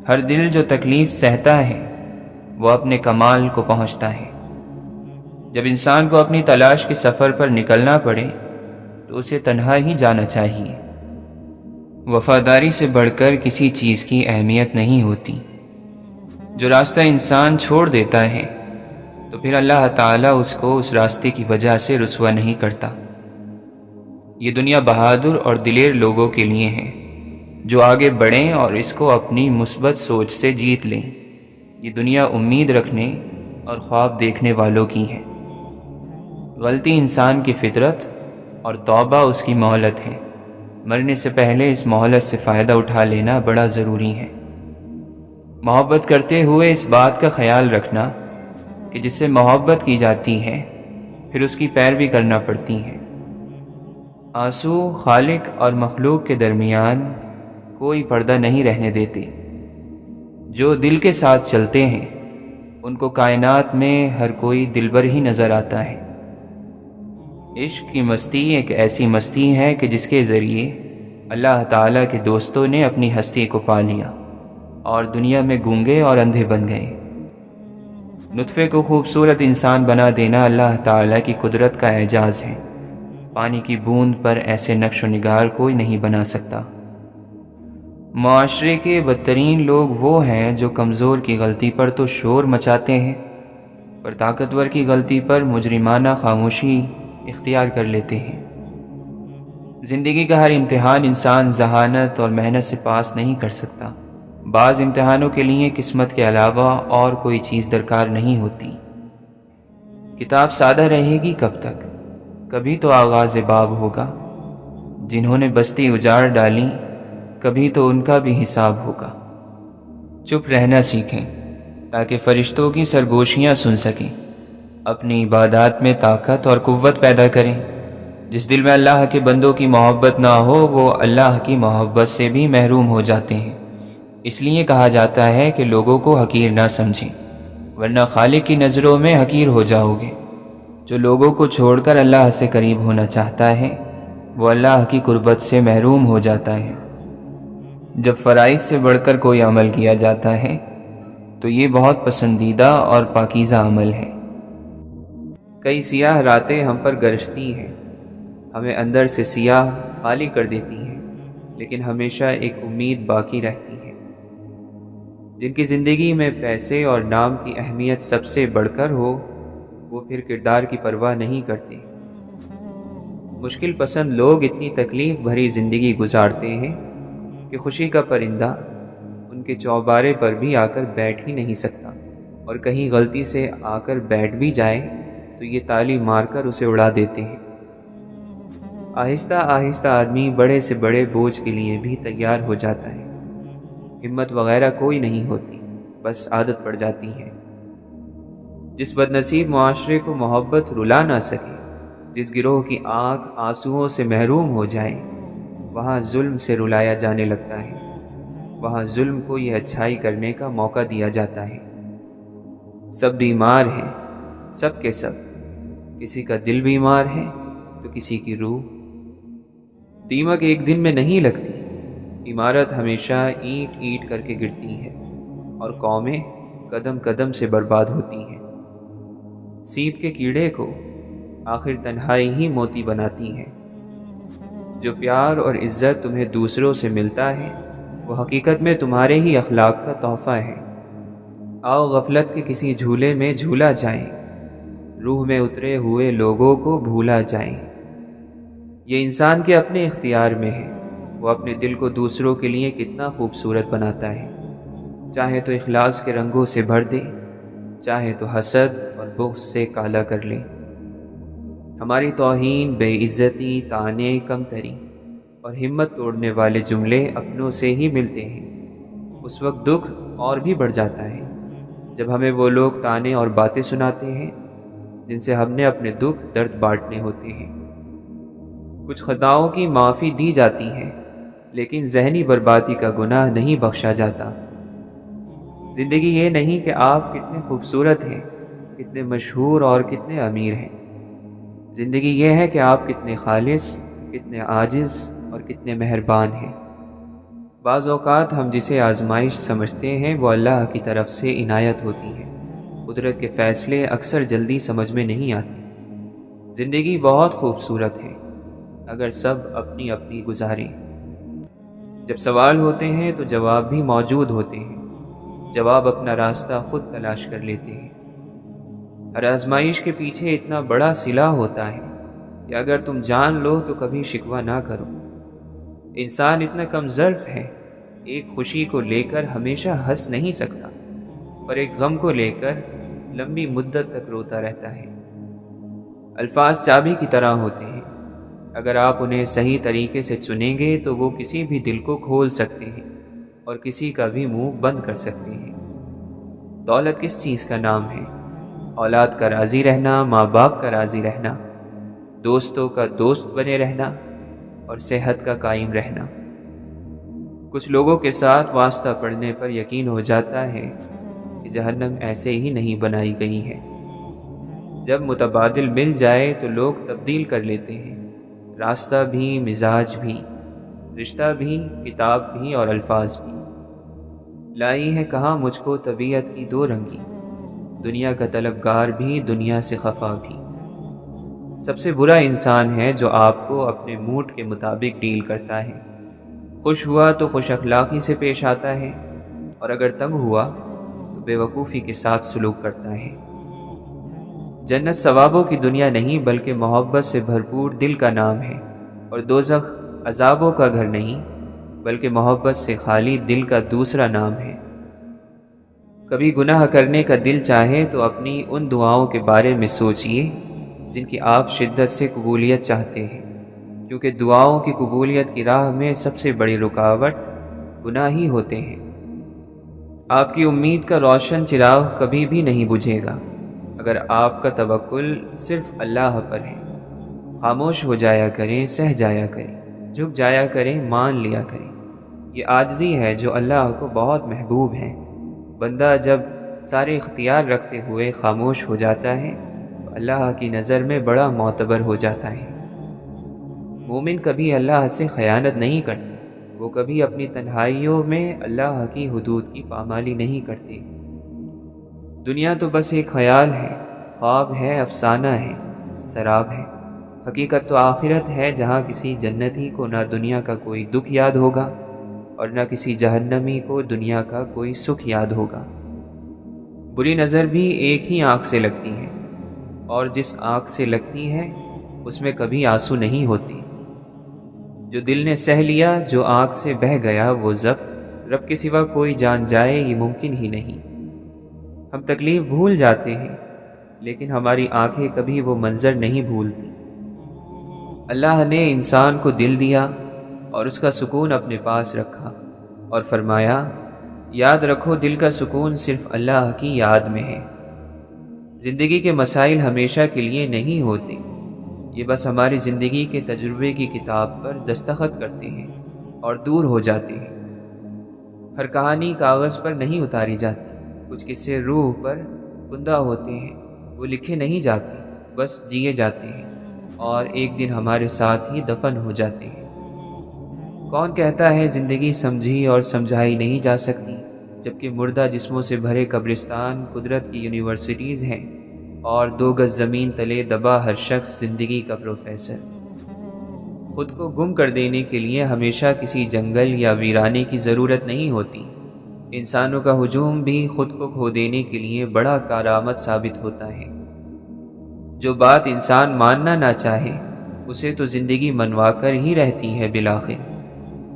ہر دل جو تکلیف سہتا ہے وہ اپنے کمال کو پہنچتا ہے۔ جب انسان کو اپنی تلاش کے سفر پر نکلنا پڑے تو اسے تنہا ہی جانا چاہیے۔ وفاداری سے بڑھ کر کسی چیز کی اہمیت نہیں ہوتی۔ جو راستہ انسان چھوڑ دیتا ہے تو پھر اللہ تعالیٰ اس کو اس راستے کی وجہ سے رسوا نہیں کرتا۔ یہ دنیا بہادر اور دلیر لوگوں کے لیے ہے جو آگے بڑھیں اور اس کو اپنی مثبت سوچ سے جیت لیں۔ یہ دنیا امید رکھنے اور خواب دیکھنے والوں کی ہے۔ غلطی انسان کی فطرت اور توبہ اس کی مہلت ہے۔ مرنے سے پہلے اس مہلت سے فائدہ اٹھا لینا بڑا ضروری ہے۔ محبت کرتے ہوئے اس بات کا خیال رکھنا کہ جس سے محبت کی جاتی ہے پھر اس کی پیروی کرنا پڑتی ہے۔ آنسو خالق اور مخلوق کے درمیان کوئی پردہ نہیں رہنے دیتے۔ جو دل کے ساتھ چلتے ہیں ان کو کائنات میں ہر کوئی دلبر ہی نظر آتا ہے۔ عشق کی مستی ایک ایسی مستی ہے کہ جس کے ذریعے اللہ تعالیٰ کے دوستوں نے اپنی ہستی کو پا لیا اور دنیا میں گونگے اور اندھے بن گئے۔ نطفے کو خوبصورت انسان بنا دینا اللہ تعالیٰ کی قدرت کا اعجاز ہے۔ پانی کی بوند پر ایسے نقش و نگار کوئی نہیں بنا سکتا۔ معاشرے کے بدترین لوگ وہ ہیں جو کمزور کی غلطی پر تو شور مچاتے ہیں، پر طاقتور کی غلطی پر مجرمانہ خاموشی اختیار کر لیتے ہیں۔ زندگی کا ہر امتحان انسان ذہانت اور محنت سے پاس نہیں کر سکتا۔ بعض امتحانوں کے لیے قسمت کے علاوہ اور کوئی چیز درکار نہیں ہوتی۔ کتاب سادہ رہے گی کب تک؟ کبھی تو آغاز باب ہوگا۔ جنہوں نے بستی اجاڑ ڈالی، کبھی تو ان کا بھی حساب ہوگا۔ چپ رہنا سیکھیں تاکہ فرشتوں کی سرگوشیاں سن سکیں۔ اپنی عبادات میں طاقت اور قوت پیدا کریں۔ جس دل میں اللہ کے بندوں کی محبت نہ ہو وہ اللہ کی محبت سے بھی محروم ہو جاتے ہیں۔ اس لیے کہا جاتا ہے کہ لوگوں کو حقیر نہ سمجھیں، ورنہ خالق کی نظروں میں حقیر ہو جاؤ گے۔ جو لوگوں کو چھوڑ کر اللہ سے قریب ہونا چاہتا ہے وہ اللہ کی قربت سے محروم ہو جاتا ہے۔ جب فرائض سے بڑھ کر کوئی عمل کیا جاتا ہے تو یہ بہت پسندیدہ اور پاکیزہ عمل ہے۔ کئی سیاہ راتیں ہم پر گرجتی ہیں، ہمیں اندر سے سیاہ خالی کر دیتی ہیں، لیکن ہمیشہ ایک امید باقی رہتی ہے۔ جن کی زندگی میں پیسے اور نام کی اہمیت سب سے بڑھ کر ہو وہ پھر کردار کی پرواہ نہیں کرتے۔ مشکل پسند لوگ اتنی تکلیف بھری زندگی گزارتے ہیں کہ خوشی کا پرندہ ان کے چوبارے پر بھی آ کر بیٹھ ہی نہیں سکتا، اور کہیں غلطی سے آ کر بیٹھ بھی جائے تو یہ تالی مار کر اسے اڑا دیتے ہیں۔ آہستہ آہستہ آدمی بڑے سے بڑے بوجھ کے لیے بھی تیار ہو جاتا ہے۔ ہمت وغیرہ کوئی نہیں ہوتی، بس عادت پڑ جاتی ہے۔ جس بدنصیب معاشرے کو محبت رلا نہ سکے، جس گروہ کی آنکھ آنسوؤں سے محروم ہو جائے، وہاں ظلم سے رلایا جانے لگتا ہے، وہاں ظلم کو یہ اچھائی کرنے کا موقع دیا جاتا ہے۔ سب بیمار ہیں، سب کے سب، کسی کا دل بیمار ہے تو کسی کی روح۔ دیمک ایک دن میں نہیں لگتی، عمارت ہمیشہ اینٹ اینٹ کر کے گرتی ہے، اور قومیں قدم قدم سے برباد ہوتی ہیں۔ سیب کے کیڑے کو آخر تنہائی ہی موتی بناتی ہے۔ جو پیار اور عزت تمہیں دوسروں سے ملتا ہے وہ حقیقت میں تمہارے ہی اخلاق کا تحفہ ہے۔ آؤ غفلت کے کسی جھولے میں جھولا جائیں، روح میں اترے ہوئے لوگوں کو بھولا جائیں۔ یہ انسان کے اپنے اختیار میں ہے، وہ اپنے دل کو دوسروں کے لیے کتنا خوبصورت بناتا ہے۔ چاہے تو اخلاص کے رنگوں سے بھر دے، چاہے تو حسد اور بغض سے کالا کر لے۔ ہماری توہین، بے عزتی، طعنے، کمتری اور ہمت توڑنے والے جملے اپنوں سے ہی ملتے ہیں۔ اس وقت دکھ اور بھی بڑھ جاتا ہے جب ہمیں وہ لوگ طعنے اور باتیں سناتے ہیں جن سے ہم نے اپنے دکھ درد بانٹنے ہوتے ہیں۔ کچھ خطاؤں کی معافی دی جاتی ہے لیکن ذہنی بربادی کا گناہ نہیں بخشا جاتا۔ زندگی یہ نہیں کہ آپ کتنے خوبصورت ہیں، کتنے مشہور اور کتنے امیر ہیں۔ زندگی یہ ہے کہ آپ کتنے خالص، کتنے عاجز اور کتنے مہربان ہیں۔ بعض اوقات ہم جسے آزمائش سمجھتے ہیں وہ اللہ کی طرف سے عنایت ہوتی ہے۔ قدرت کے فیصلے اکثر جلدی سمجھ میں نہیں آتے۔ زندگی بہت خوبصورت ہے اگر سب اپنی اپنی گزاریں۔ جب سوال ہوتے ہیں تو جواب بھی موجود ہوتے ہیں، جواب اپنا راستہ خود تلاش کر لیتے ہیں۔ ہر آزمائش کے پیچھے اتنا بڑا صلہ ہوتا ہے کہ اگر تم جان لو تو کبھی شکوہ نہ کرو۔ انسان اتنا کم ظرف ہے، ایک خوشی کو لے کر ہمیشہ ہنس نہیں سکتا، پر ایک غم کو لے کر لمبی مدت تک روتا رہتا ہے۔ الفاظ چابی کی طرح ہوتے ہیں، اگر آپ انہیں صحیح طریقے سے چنیں گے تو وہ کسی بھی دل کو کھول سکتے ہیں اور کسی کا بھی منہ بند کر سکتے ہیں۔ دولت کس چیز کا نام ہے؟ اولاد کا راضی رہنا، ماں باپ کا راضی رہنا، دوستوں کا دوست بنے رہنا اور صحت کا قائم رہنا۔ کچھ لوگوں کے ساتھ واسطہ پڑنے پر یقین ہو جاتا ہے کہ جہنم ایسے ہی نہیں بنائی گئی ہے۔ جب متبادل مل جائے تو لوگ تبدیل کر لیتے ہیں، راستہ بھی، مزاج بھی، رشتہ بھی، کتاب بھی اور الفاظ بھی۔ لائی ہے کہاں مجھ کو طبیعت کی دو رنگی، دنیا کا طلبگار بھی، دنیا سے خفا بھی۔ سب سے برا انسان ہے جو آپ کو اپنے موڈ کے مطابق ڈیل کرتا ہے۔ خوش ہوا تو خوش اخلاقی سے پیش آتا ہے، اور اگر تنگ ہوا تو بے وقوفی کے ساتھ سلوک کرتا ہے۔ جنت ثوابوں کی دنیا نہیں بلکہ محبت سے بھرپور دل کا نام ہے، اور دوزخ عذابوں کا گھر نہیں بلکہ محبت سے خالی دل کا دوسرا نام ہے۔ کبھی گناہ کرنے کا دل چاہے تو اپنی ان دعاؤں کے بارے میں سوچئے جن کی آپ شدت سے قبولیت چاہتے ہیں، کیونکہ دعاؤں کی قبولیت کی راہ میں سب سے بڑی رکاوٹ گناہ ہی ہوتے ہیں۔ آپ کی امید کا روشن چراغ کبھی بھی نہیں بجھے گا اگر آپ کا توکل صرف اللہ پر ہے۔ خاموش ہو جایا کریں، سہ جایا کریں، جھک جایا کریں، مان لیا کریں۔ یہ عاجزی ہے جو اللہ کو بہت محبوب ہے۔ بندہ جب سارے اختیار رکھتے ہوئے خاموش ہو جاتا ہے تو اللہ کی نظر میں بڑا معتبر ہو جاتا ہے۔ مومن کبھی اللہ سے خیانت نہیں کرتے، وہ کبھی اپنی تنہائیوں میں اللہ کی حدود کی پامالی نہیں کرتے۔ دنیا تو بس ایک خیال ہے، خواب ہے، افسانہ ہے، سراب ہے۔ حقیقت تو آخرت ہے جہاں کسی جنتی کو نہ دنیا کا کوئی دکھ یاد ہوگا اور نہ کسی جہنمی کو دنیا کا کوئی سکھ یاد ہوگا۔ بری نظر بھی ایک ہی آنکھ سے لگتی ہے، اور جس آنکھ سے لگتی ہے اس میں کبھی آنسو نہیں ہوتے۔ جو دل نے سہ لیا، جو آنکھ سے بہہ گیا وہ ضبط، رب کے سوا کوئی جان جائے یہ ممکن ہی نہیں۔ ہم تکلیف بھول جاتے ہیں لیکن ہماری آنکھیں کبھی وہ منظر نہیں بھولتی۔ اللہ نے انسان کو دل دیا اور اس کا سکون اپنے پاس رکھا اور فرمایا، یاد رکھو دل کا سکون صرف اللہ کی یاد میں ہے۔ زندگی کے مسائل ہمیشہ کے لیے نہیں ہوتے، یہ بس ہماری زندگی کے تجربے کی کتاب پر دستخط کرتے ہیں اور دور ہو جاتے ہیں۔ ہر کہانی کاغذ پر نہیں اتاری جاتی، کچھ قصے روح پر کندہ ہوتے ہیں، وہ لکھے نہیں جاتے، بس جیے جاتے ہیں اور ایک دن ہمارے ساتھ ہی دفن ہو جاتے ہیں۔ کون کہتا ہے زندگی سمجھی اور سمجھائی نہیں جا سکتی، جبکہ مردہ جسموں سے بھرے قبرستان قدرت کی یونیورسٹیز ہیں اور 2 گز زمین تلے دبا ہر شخص زندگی کا پروفیسر۔ خود کو گم کر دینے کے لیے ہمیشہ کسی جنگل یا ویرانے کی ضرورت نہیں ہوتی۔ انسانوں کا ہجوم بھی خود کو کھو دینے کے لیے بڑا کارآمد ثابت ہوتا ہے۔ جو بات انسان ماننا نہ چاہے اسے تو زندگی منوا کر ہی رہتی ہے بالآخر،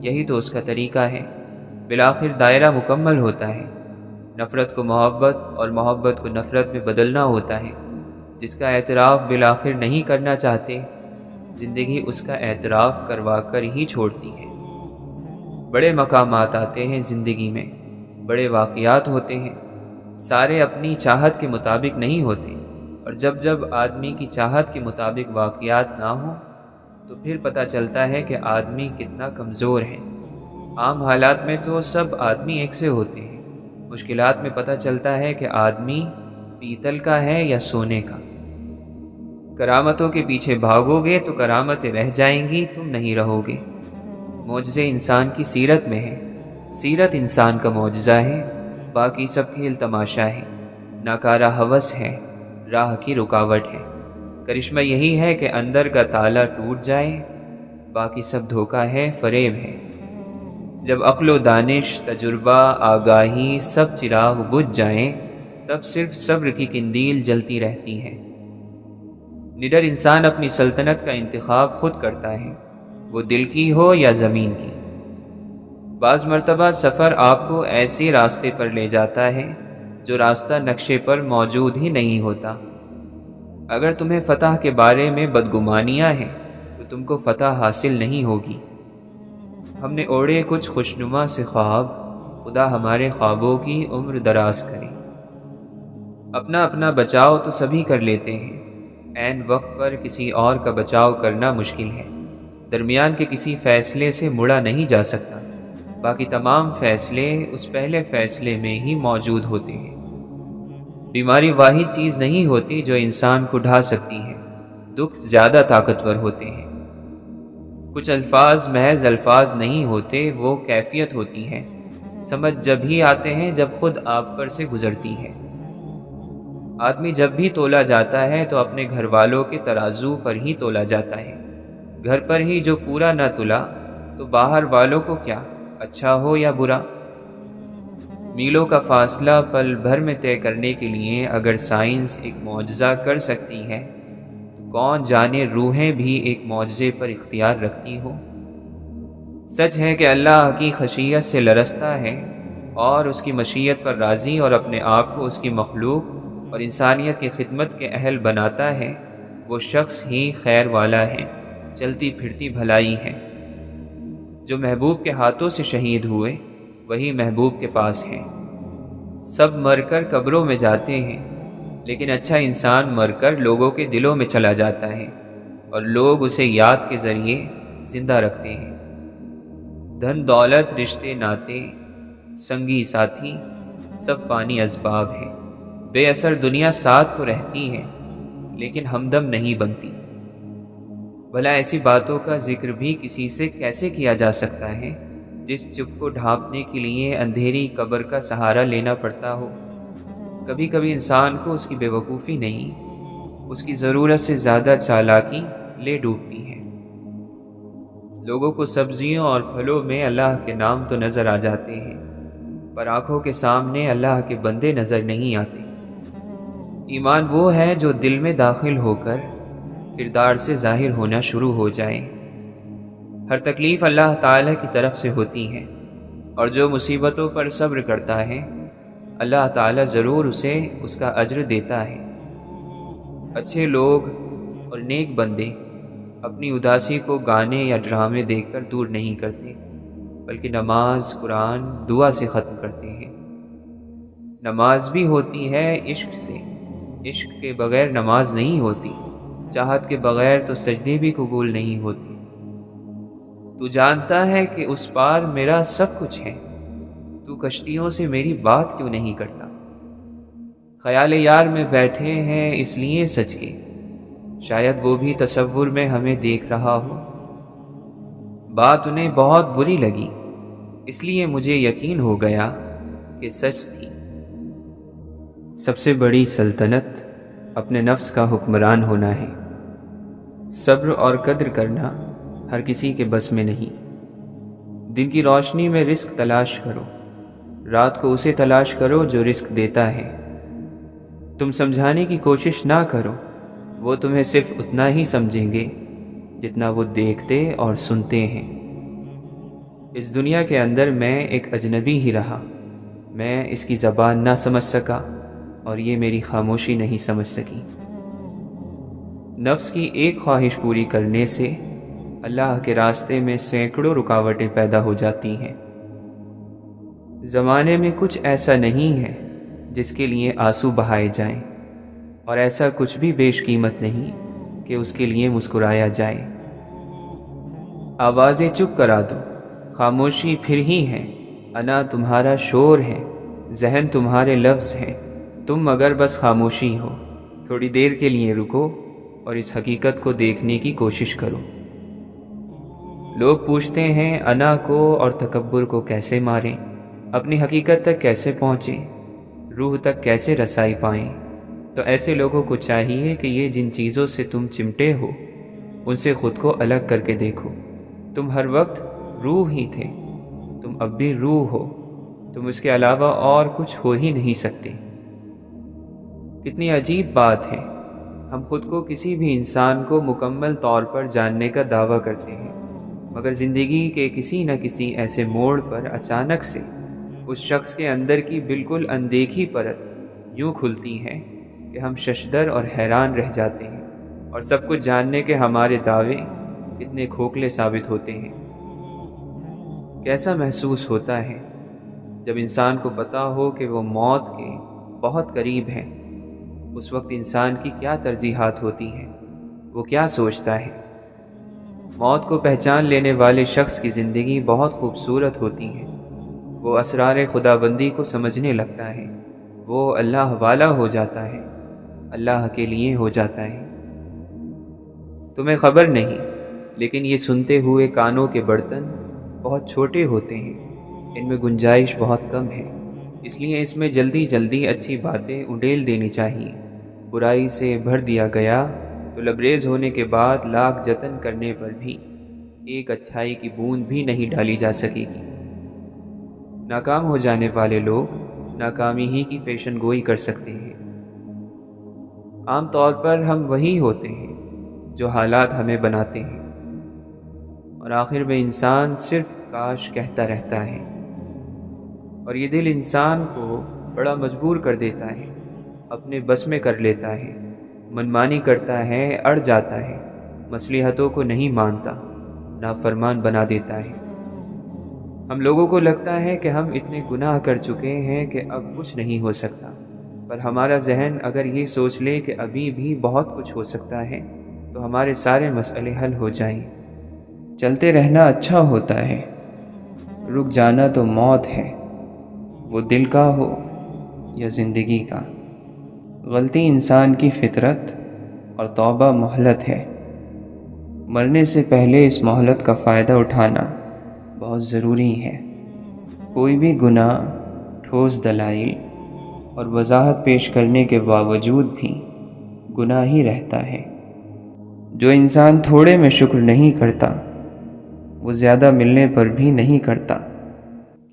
یہی تو اس کا طریقہ ہے۔ بالآخر دائرہ مکمل ہوتا ہے، نفرت کو محبت اور محبت کو نفرت میں بدلنا ہوتا ہے۔ جس کا اعتراف بالآخر نہیں کرنا چاہتے، زندگی اس کا اعتراف کروا کر ہی چھوڑتی ہے۔ بڑے مقامات آتے ہیں زندگی میں، بڑے واقعات ہوتے ہیں، سارے اپنی چاہت کے مطابق نہیں ہوتے، اور جب جب آدمی کی چاہت کے مطابق واقعات نہ ہوں تو پھر پتہ چلتا ہے کہ آدمی کتنا کمزور ہے۔ عام حالات میں تو سب آدمی ایک سے ہوتے ہیں، مشکلات میں پتہ چلتا ہے کہ آدمی پیتل کا ہے یا سونے کا۔ کرامتوں کے پیچھے بھاگو گے تو کرامتیں رہ جائیں گی، تم نہیں رہو گے۔ معجزے انسان کی سیرت میں ہے، سیرت انسان کا معجزہ ہے، باقی سب کھیل تماشا ہے، ناکارہ ہوس ہے، راہ کی رکاوٹ ہے۔ کرشمہ یہی ہے کہ اندر کا تالا ٹوٹ جائے، باقی سب دھوکہ ہے، فریب ہے۔ جب عقل و دانش، تجربہ، آگاہی سب چراغ بجھ جائیں تب صرف صبر کی قندیل جلتی رہتی ہے۔ نڈر انسان اپنی سلطنت کا انتخاب خود کرتا ہے، وہ دل کی ہو یا زمین کی۔ بعض مرتبہ سفر آپ کو ایسے راستے پر لے جاتا ہے جو راستہ نقشے پر موجود ہی نہیں ہوتا۔ اگر تمہیں فتح کے بارے میں بدگمانیاں ہیں تو تم کو فتح حاصل نہیں ہوگی۔ ہم نے اوڑے کچھ خوشنما سے خواب، خدا ہمارے خوابوں کی عمر دراز کرے۔ اپنا اپنا بچاؤ تو سبھی کر لیتے ہیں، عین وقت پر کسی اور کا بچاؤ کرنا مشکل ہے۔ درمیان کے کسی فیصلے سے مڑا نہیں جا سکتا، باقی تمام فیصلے اس پہلے فیصلے میں ہی موجود ہوتے ہیں۔ بیماری واحد چیز نہیں ہوتی جو انسان کو ڈھا سکتی ہے، دکھ زیادہ طاقتور ہوتے ہیں۔ کچھ الفاظ محض الفاظ نہیں ہوتے، وہ کیفیت ہوتی ہے۔ سمجھ جب ہی آتے ہیں جب خود آپ پر سے گزرتی ہے۔ آدمی جب بھی تولا جاتا ہے تو اپنے گھر والوں کے ترازو پر ہی تولا جاتا ہے۔ گھر پر ہی جو پورا نہ تلا تو باہر والوں کو کیا، اچھا ہو یا برا؟ میلوں کا فاصلہ پل بھر میں طے کرنے کے لیے اگر سائنس ایک معجزہ کر سکتی ہے تو کون جانے روحیں بھی ایک معجزے پر اختیار رکھتی ہوں۔ سچ ہے کہ اللہ کی خشیت سے لرزتا ہے اور اس کی مشیت پر راضی اور اپنے آپ کو اس کی مخلوق اور انسانیت کی خدمت کے اہل بناتا ہے، وہ شخص ہی خیر والا ہے، چلتی پھرتی بھلائی ہے۔ جو محبوب کے ہاتھوں سے شہید ہوئے وہی محبوب کے پاس ہیں۔ سب مر کر قبروں میں جاتے ہیں، لیکن اچھا انسان مر کر لوگوں کے دلوں میں چلا جاتا ہے اور لوگ اسے یاد کے ذریعے زندہ رکھتے ہیں۔ دھن دولت، رشتے ناتے، سنگی ساتھی سب فانی اسباب ہیں۔ بے اثر دنیا ساتھ تو رہتی ہے لیکن ہمدم نہیں بنتی۔ بھلا ایسی باتوں کا ذکر بھی کسی سے کیسے کیا جا سکتا ہے جس چپ کو ڈھانپنے کے لیے اندھیری قبر کا سہارا لینا پڑتا ہو؟ کبھی کبھی انسان کو اس کی بے وقوفی نہیں، اس کی ضرورت سے زیادہ چالاکی لے ڈوبتی ہے۔ لوگوں کو سبزیوں اور پھلوں میں اللہ کے نام تو نظر آ جاتے ہیں، پر آنکھوں کے سامنے اللہ کے بندے نظر نہیں آتے۔ ایمان وہ ہے جو دل میں داخل ہو کر کردار سے ظاہر ہونا شروع ہو جائے۔ ہر تکلیف اللہ تعالیٰ کی طرف سے ہوتی ہے، اور جو مصیبتوں پر صبر کرتا ہے اللہ تعالیٰ ضرور اسے اس کا اجر دیتا ہے۔ اچھے لوگ اور نیک بندے اپنی اداسی کو گانے یا ڈرامے دیکھ کر دور نہیں کرتے، بلکہ نماز، قرآن، دعا سے ختم کرتے ہیں۔ نماز بھی ہوتی ہے عشق سے، عشق کے بغیر نماز نہیں ہوتی، چاہت کے بغیر تو سجدے بھی قبول نہیں ہوتے۔ تو جانتا ہے کہ اس پار میرا سب کچھ ہے، تو کشتیوں سے میری بات کیوں نہیں کرتا؟ خیال یار میں بیٹھے ہیں اس لیے سج کے، شاید وہ بھی تصور میں ہمیں دیکھ رہا ہو۔ بات انہیں بہت بری لگی، اس لیے مجھے یقین ہو گیا کہ سچ تھی۔ سب سے بڑی سلطنت اپنے نفس کا حکمران ہونا ہے۔ صبر اور قدر کرنا ہر کسی کے بس میں نہیں۔ دن کی روشنی میں رزق تلاش کرو، رات کو اسے تلاش کرو جو رزق دیتا ہے۔ تم سمجھانے کی کوشش نہ کرو، وہ تمہیں صرف اتنا ہی سمجھیں گے جتنا وہ دیکھتے اور سنتے ہیں۔ اس دنیا کے اندر میں ایک اجنبی ہی رہا، میں اس کی زبان نہ سمجھ سکا اور یہ میری خاموشی نہیں سمجھ سکی۔ نفس کی ایک خواہش پوری کرنے سے اللہ کے راستے میں سینکڑوں رکاوٹیں پیدا ہو جاتی ہیں۔ زمانے میں کچھ ایسا نہیں ہے جس کے لیے آنسو بہائے جائیں، اور ایسا کچھ بھی بیش قیمت نہیں کہ اس کے لیے مسکرایا جائے۔ آوازیں چپ کرا دو، خاموشی پھر ہی ہے، انا تمہارا شور ہے، ذہن تمہارے لفظ ہیں۔ تم اگر بس خاموشی ہو، تھوڑی دیر کے لیے رکو اور اس حقیقت کو دیکھنے کی کوشش کرو۔ لوگ پوچھتے ہیں انا کو اور تکبر کو کیسے ماریں، اپنی حقیقت تک کیسے پہنچیں، روح تک کیسے رسائی پائیں؟ تو ایسے لوگوں کو چاہیے کہ یہ جن چیزوں سے تم چمٹے ہو ان سے خود کو الگ کر کے دیکھو۔ تم ہر وقت روح ہی تھے، تم اب بھی روح ہو، تم اس کے علاوہ اور کچھ ہو ہی نہیں سکتے۔ کتنی عجیب بات ہے، ہم خود کو کسی بھی انسان کو مکمل طور پر جاننے کا دعویٰ کرتے ہیں، مگر زندگی کے کسی نہ کسی ایسے موڑ پر اچانک سے اس شخص کے اندر کی بالکل اندیکھی پرت یوں کھلتی ہے کہ ہم ششدر اور حیران رہ جاتے ہیں، اور سب کچھ جاننے کے ہمارے دعوے کتنے کھوکھلے ثابت ہوتے ہیں۔ کیسا محسوس ہوتا ہے جب انسان کو پتہ ہو کہ وہ موت کے بہت قریب ہے؟ اس وقت انسان کی کیا ترجیحات ہوتی ہیں، وہ کیا سوچتا ہے؟ موت کو پہچان لینے والے شخص کی زندگی بہت خوبصورت ہوتی ہے، وہ اسرار خداوندی کو سمجھنے لگتا ہے، وہ اللہ والا ہو جاتا ہے، اللہ کے لیے ہو جاتا ہے۔ تمہیں خبر نہیں، لیکن یہ سنتے ہوئے کانوں کے برتن بہت چھوٹے ہوتے ہیں، ان میں گنجائش بہت کم ہے، اس لیے اس میں جلدی جلدی اچھی باتیں انڈیل دینی چاہیے۔ برائی سے بھر دیا گیا تو لبریز ہونے کے بعد لاکھ جتن کرنے پر بھی ایک اچھائی کی بوند بھی نہیں ڈالی جا سکے گی۔ ناکام ہو جانے والے لوگ ناکامی ہی کی پیشن گوئی کر سکتے ہیں۔ عام طور پر ہم وہی ہوتے ہیں جو حالات ہمیں بناتے ہیں، اور آخر میں انسان صرف کاش کہتا رہتا ہے، اور یہ دل انسان کو بڑا مجبور کر دیتا ہے، اپنے بس میں کر لیتا ہے، منمانی کرتا ہے، اڑ جاتا ہے، مصلحتوں کو نہیں مانتا، نافرمان بنا دیتا ہے۔ ہم لوگوں کو لگتا ہے کہ ہم اتنے گناہ کر چکے ہیں کہ اب کچھ نہیں ہو سکتا، پر ہمارا ذہن اگر یہ سوچ لے کہ ابھی بھی بہت کچھ ہو سکتا ہے تو ہمارے سارے مسئلے حل ہو جائیں۔ چلتے رہنا اچھا ہوتا ہے، رک جانا تو موت ہے، وہ دل کا ہو یا زندگی کا۔ غلطی انسان کی فطرت اور توبہ مہلت ہے۔ مرنے سے پہلے اس مہلت کا فائدہ اٹھانا بہت ضروری ہے۔ کوئی بھی گناہ ٹھوس دلائل اور وضاحت پیش کرنے کے باوجود بھی گناہ ہی رہتا ہے۔ جو انسان تھوڑے میں شکر نہیں کرتا وہ زیادہ ملنے پر بھی نہیں کرتا،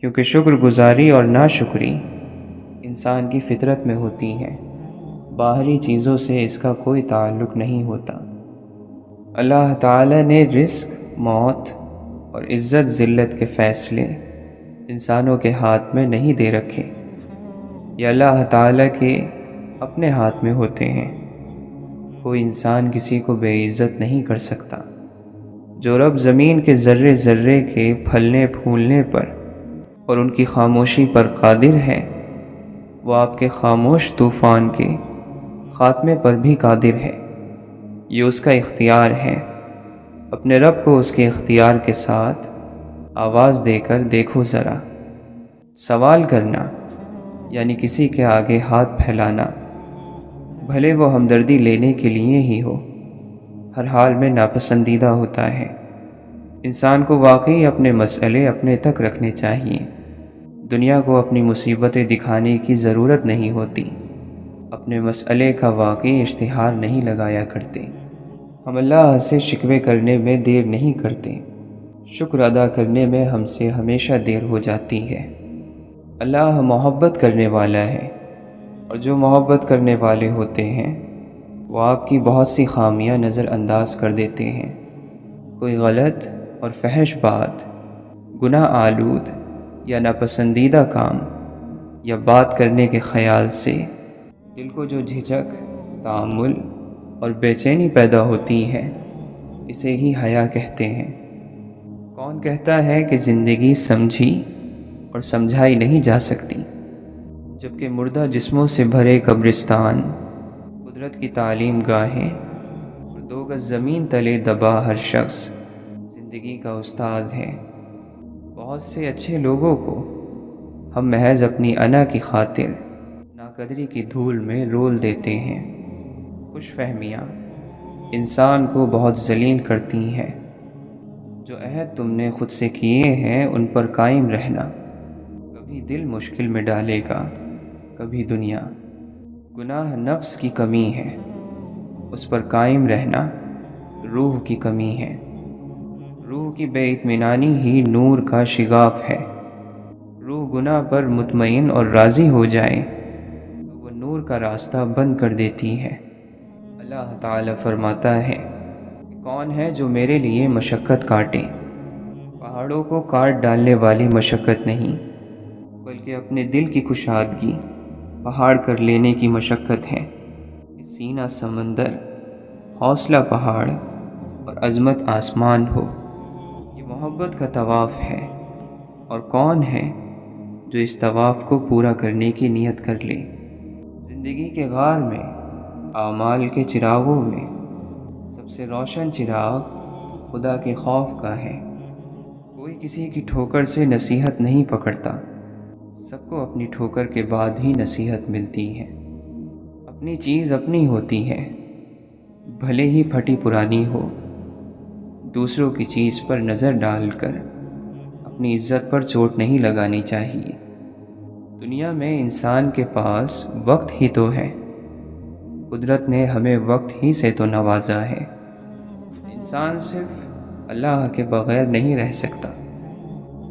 کیونکہ شکر گزاری اور ناشکری انسان کی فطرت میں ہوتی ہے، باہری چیزوں سے اس کا کوئی تعلق نہیں ہوتا۔ اللہ تعالی نے رزق، موت اور عزت ذلت کے فیصلے انسانوں کے ہاتھ میں نہیں دے رکھے، یہ اللہ تعالی کے اپنے ہاتھ میں ہوتے ہیں۔ کوئی انسان کسی کو بے عزت نہیں کر سکتا۔ جو رب زمین کے ذرے ذرے کے پھلنے پھولنے پر اور ان کی خاموشی پر قادر ہے، وہ آپ کے خاموش طوفان کے خاتمے پر بھی قادر ہے۔ یہ اس کا اختیار ہے۔ اپنے رب کو اس کے اختیار کے ساتھ آواز دے کر دیکھو ذرا۔ سوال کرنا یعنی کسی کے آگے ہاتھ پھیلانا، بھلے وہ ہمدردی لینے کے لیے ہی ہو، ہر حال میں ناپسندیدہ ہوتا ہے۔ انسان کو واقعی اپنے مسئلے اپنے تک رکھنے چاہیے۔ دنیا کو اپنی مصیبتیں دکھانے کی ضرورت نہیں ہوتی۔ اپنے مسئلے کا واقعی اشتہار نہیں لگایا کرتے۔ ہم اللہ سے شکوے کرنے میں دیر نہیں کرتے، شکر ادا کرنے میں ہم سے ہمیشہ دیر ہو جاتی ہے۔ اللہ محبت کرنے والا ہے، اور جو محبت کرنے والے ہوتے ہیں وہ آپ کی بہت سی خامیاں نظر انداز کر دیتے ہیں۔ کوئی غلط اور فحش بات، گناہ آلود یا ناپسندیدہ کام یا بات کرنے کے خیال سے دل کو جو جھجک، تامل اور بے چینی پیدا ہوتی ہے، اسے ہی حیا کہتے ہیں۔ کون کہتا ہے کہ زندگی سمجھی اور سمجھائی نہیں جا سکتی، جبکہ مردہ جسموں سے بھرے قبرستان، قدرت کی تعلیم گاہیں اور 2 گز زمین تلے دبا ہر شخص زندگی کا استاد ہے۔ بہت سے اچھے لوگوں کو ہم محض اپنی انا کی خاطر ناقدری کی دھول میں رول دیتے ہیں۔ خوش فہمیاں انسان کو بہت ذلیل کرتی ہیں۔ جو عہد تم نے خود سے کیے ہیں ان پر قائم رہنا، کبھی دل مشکل میں ڈالے گا، کبھی دنیا۔ گناہ نفس کی کمی ہے، اس پر قائم رہنا روح کی کمی ہے۔ روح کی بے اطمینانی ہی نور کا شگاف ہے۔ روح گناہ پر مطمئن اور راضی ہو جائے تو وہ نور کا راستہ بند کر دیتی ہے۔ اللہ تعالی فرماتا ہے کہ کون ہے جو میرے لیے مشقت کاٹے؟ پہاڑوں کو کاٹ ڈالنے والی مشقت نہیں، بلکہ اپنے دل کی کشادگی پہاڑ کر لینے کی مشقت ہے۔ کہ سینہ سمندر، حوصلہ پہاڑ اور عظمت آسمان ہو، یہ محبت کا طواف ہے۔ اور کون ہے جو اس طواف کو پورا کرنے کی نیت کر لے؟ زندگی کے غار میں، اعمال کے چراغوں میں سب سے روشن چراغ خدا کے خوف کا ہے۔ کوئی کسی کی ٹھوکر سے نصیحت نہیں پکڑتا، سب کو اپنی ٹھوکر کے بعد ہی نصیحت ملتی ہے۔ اپنی چیز اپنی ہوتی ہے، بھلے ہی پھٹی پرانی ہو۔ دوسروں کی چیز پر نظر ڈال کر اپنی عزت پر چوٹ نہیں لگانی چاہیے۔ دنیا میں انسان کے پاس وقت ہی تو ہے، قدرت نے ہمیں وقت ہی سے تو نوازا ہے۔ انسان صرف اللہ کے بغیر نہیں رہ سکتا،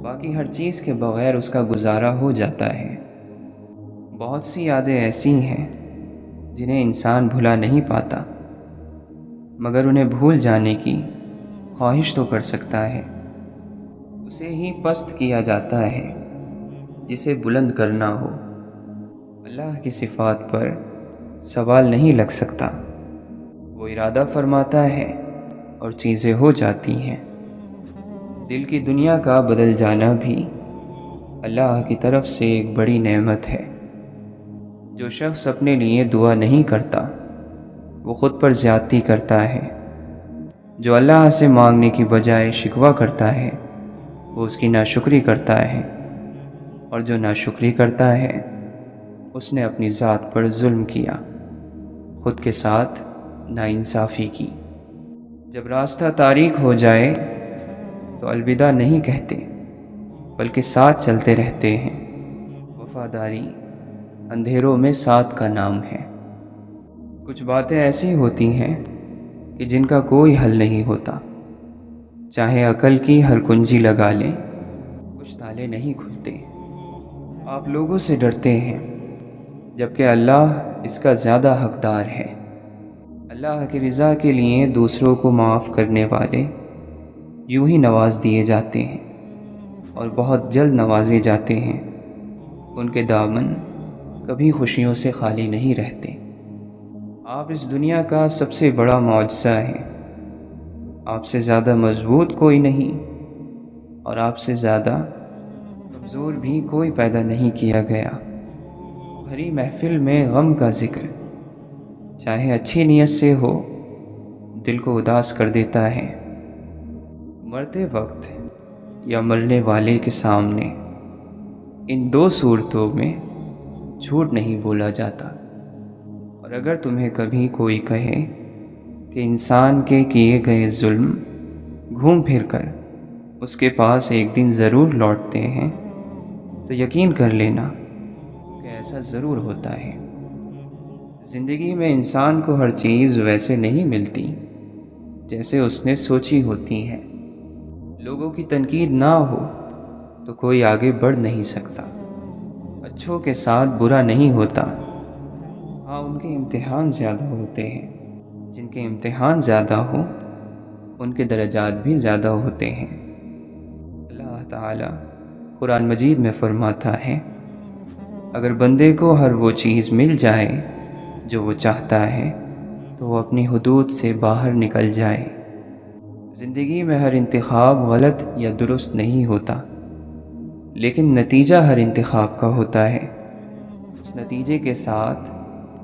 باقی ہر چیز کے بغیر اس کا گزارا ہو جاتا ہے۔ بہت سی یادیں ایسی ہیں جنہیں انسان بھلا نہیں پاتا، مگر انہیں بھول جانے کی خواہش تو کر سکتا ہے۔ اسے ہی پست کیا جاتا ہے جسے بلند کرنا ہو۔ اللہ کی صفات پر سوال نہیں لگ سکتا، وہ ارادہ فرماتا ہے اور چیزیں ہو جاتی ہیں۔ دل کی دنیا کا بدل جانا بھی اللہ کی طرف سے ایک بڑی نعمت ہے۔ جو شخص اپنے لیے دعا نہیں کرتا وہ خود پر زیادتی کرتا ہے۔ جو اللہ سے مانگنے کی بجائے شکوہ کرتا ہے وہ اس کی ناشکری کرتا ہے، اور جو ناشکری کرتا ہے اس نے اپنی ذات پر ظلم کیا، خود کے ساتھ ناانصافی کی۔ جب راستہ تاریک ہو جائے تو الوداع نہیں کہتے بلکہ ساتھ چلتے رہتے ہیں۔ وفاداری اندھیروں میں ساتھ کا نام ہے۔ کچھ باتیں ایسی ہوتی ہیں کہ جن کا کوئی حل نہیں ہوتا، چاہے عقل کی ہر کنجی لگا لیں کچھ تالے نہیں کھلتے۔ آپ لوگوں سے ڈرتے ہیں جبکہ اللہ اس کا زیادہ حقدار ہے۔ اللہ کی رضا کے لیے دوسروں کو معاف کرنے والے یوں ہی نواز دیے جاتے ہیں اور بہت جلد نوازے جاتے ہیں۔ ان کے دامن کبھی خوشیوں سے خالی نہیں رہتے۔ آپ اس دنیا کا سب سے بڑا معجزہ ہیں۔ آپ سے زیادہ مضبوط کوئی نہیں اور آپ سے زیادہ کمزور بھی کوئی پیدا نہیں کیا گیا۔ بھری محفل میں غم کا ذکر چاہے اچھی نیت سے ہو دل کو اداس کر دیتا ہے۔ مرتے وقت یا مرنے والے کے سامنے ان دو صورتوں میں جھوٹ نہیں بولا جاتا۔ اور اگر تمہیں کبھی کوئی کہے کہ انسان کے کیے گئے ظلم گھوم پھر کر اس کے پاس ایک دن ضرور لوٹتے ہیں تو یقین کر لینا کہ ایسا ضرور ہوتا ہے۔ زندگی میں انسان کو ہر چیز ویسے نہیں ملتی جیسے اس نے سوچی ہوتی ہے۔ لوگوں کی تنقید نہ ہو تو کوئی آگے بڑھ نہیں سکتا۔ اچھوں کے ساتھ برا نہیں ہوتا، ہاں ان کے امتحان زیادہ ہوتے ہیں۔ جن کے امتحان زیادہ ہوں ان کے درجات بھی زیادہ ہوتے ہیں۔ اللہ تعالی قرآن مجید میں فرماتا ہے، اگر بندے کو ہر وہ چیز مل جائے جو وہ چاہتا ہے تو وہ اپنی حدود سے باہر نکل جائے۔ زندگی میں ہر انتخاب غلط یا درست نہیں ہوتا، لیکن نتیجہ ہر انتخاب کا ہوتا ہے۔ اس نتیجے کے ساتھ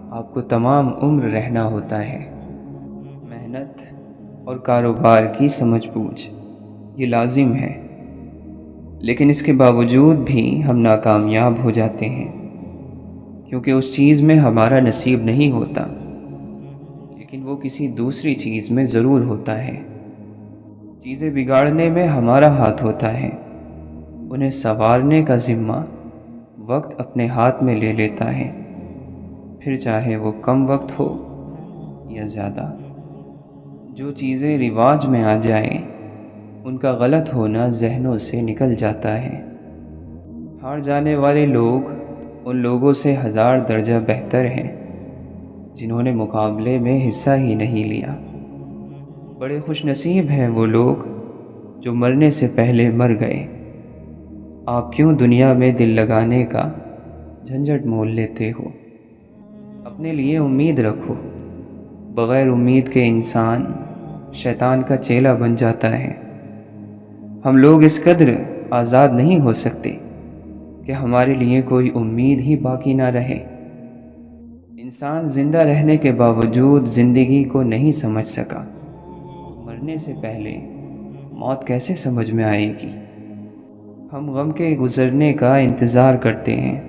آپ کو تمام عمر رہنا ہوتا ہے۔ محنت اور کاروبار کی سمجھ بوجھ یہ لازم ہے، لیکن اس کے باوجود بھی ہم ناکامیاب ہو جاتے ہیں، کیونکہ اس چیز میں ہمارا نصیب نہیں ہوتا، لیکن وہ کسی دوسری چیز میں ضرور ہوتا ہے۔ چیزیں بگاڑنے میں ہمارا ہاتھ ہوتا ہے، انہیں سنوارنے کا ذمہ وقت اپنے ہاتھ میں لے لیتا ہے، پھر چاہے وہ کم وقت ہو یا زیادہ۔ جو چیزیں رواج میں آ جائیں ان کا غلط ہونا ذہنوں سے نکل جاتا ہے۔ ہار جانے والے لوگ ان لوگوں سے 1000 درجہ بہتر ہیں جنہوں نے مقابلے میں حصہ ہی نہیں لیا۔ بڑے خوش نصیب ہیں وہ لوگ جو مرنے سے پہلے مر گئے۔ آپ کیوں دنیا میں دل لگانے کا جھنجھٹ مول لیتے ہو؟ اپنے لیے امید رکھو، بغیر امید کے انسان شیطان کا چیلا بن جاتا ہے۔ ہم لوگ اس قدر آزاد نہیں ہو سکتے کہ ہمارے لیے کوئی امید ہی باقی نہ رہے۔ انسان زندہ رہنے کے باوجود زندگی کو نہیں سمجھ سکا، مرنے سے پہلے موت کیسے سمجھ میں آئے گی؟ ہم غم کے گزرنے کا انتظار کرتے ہیں،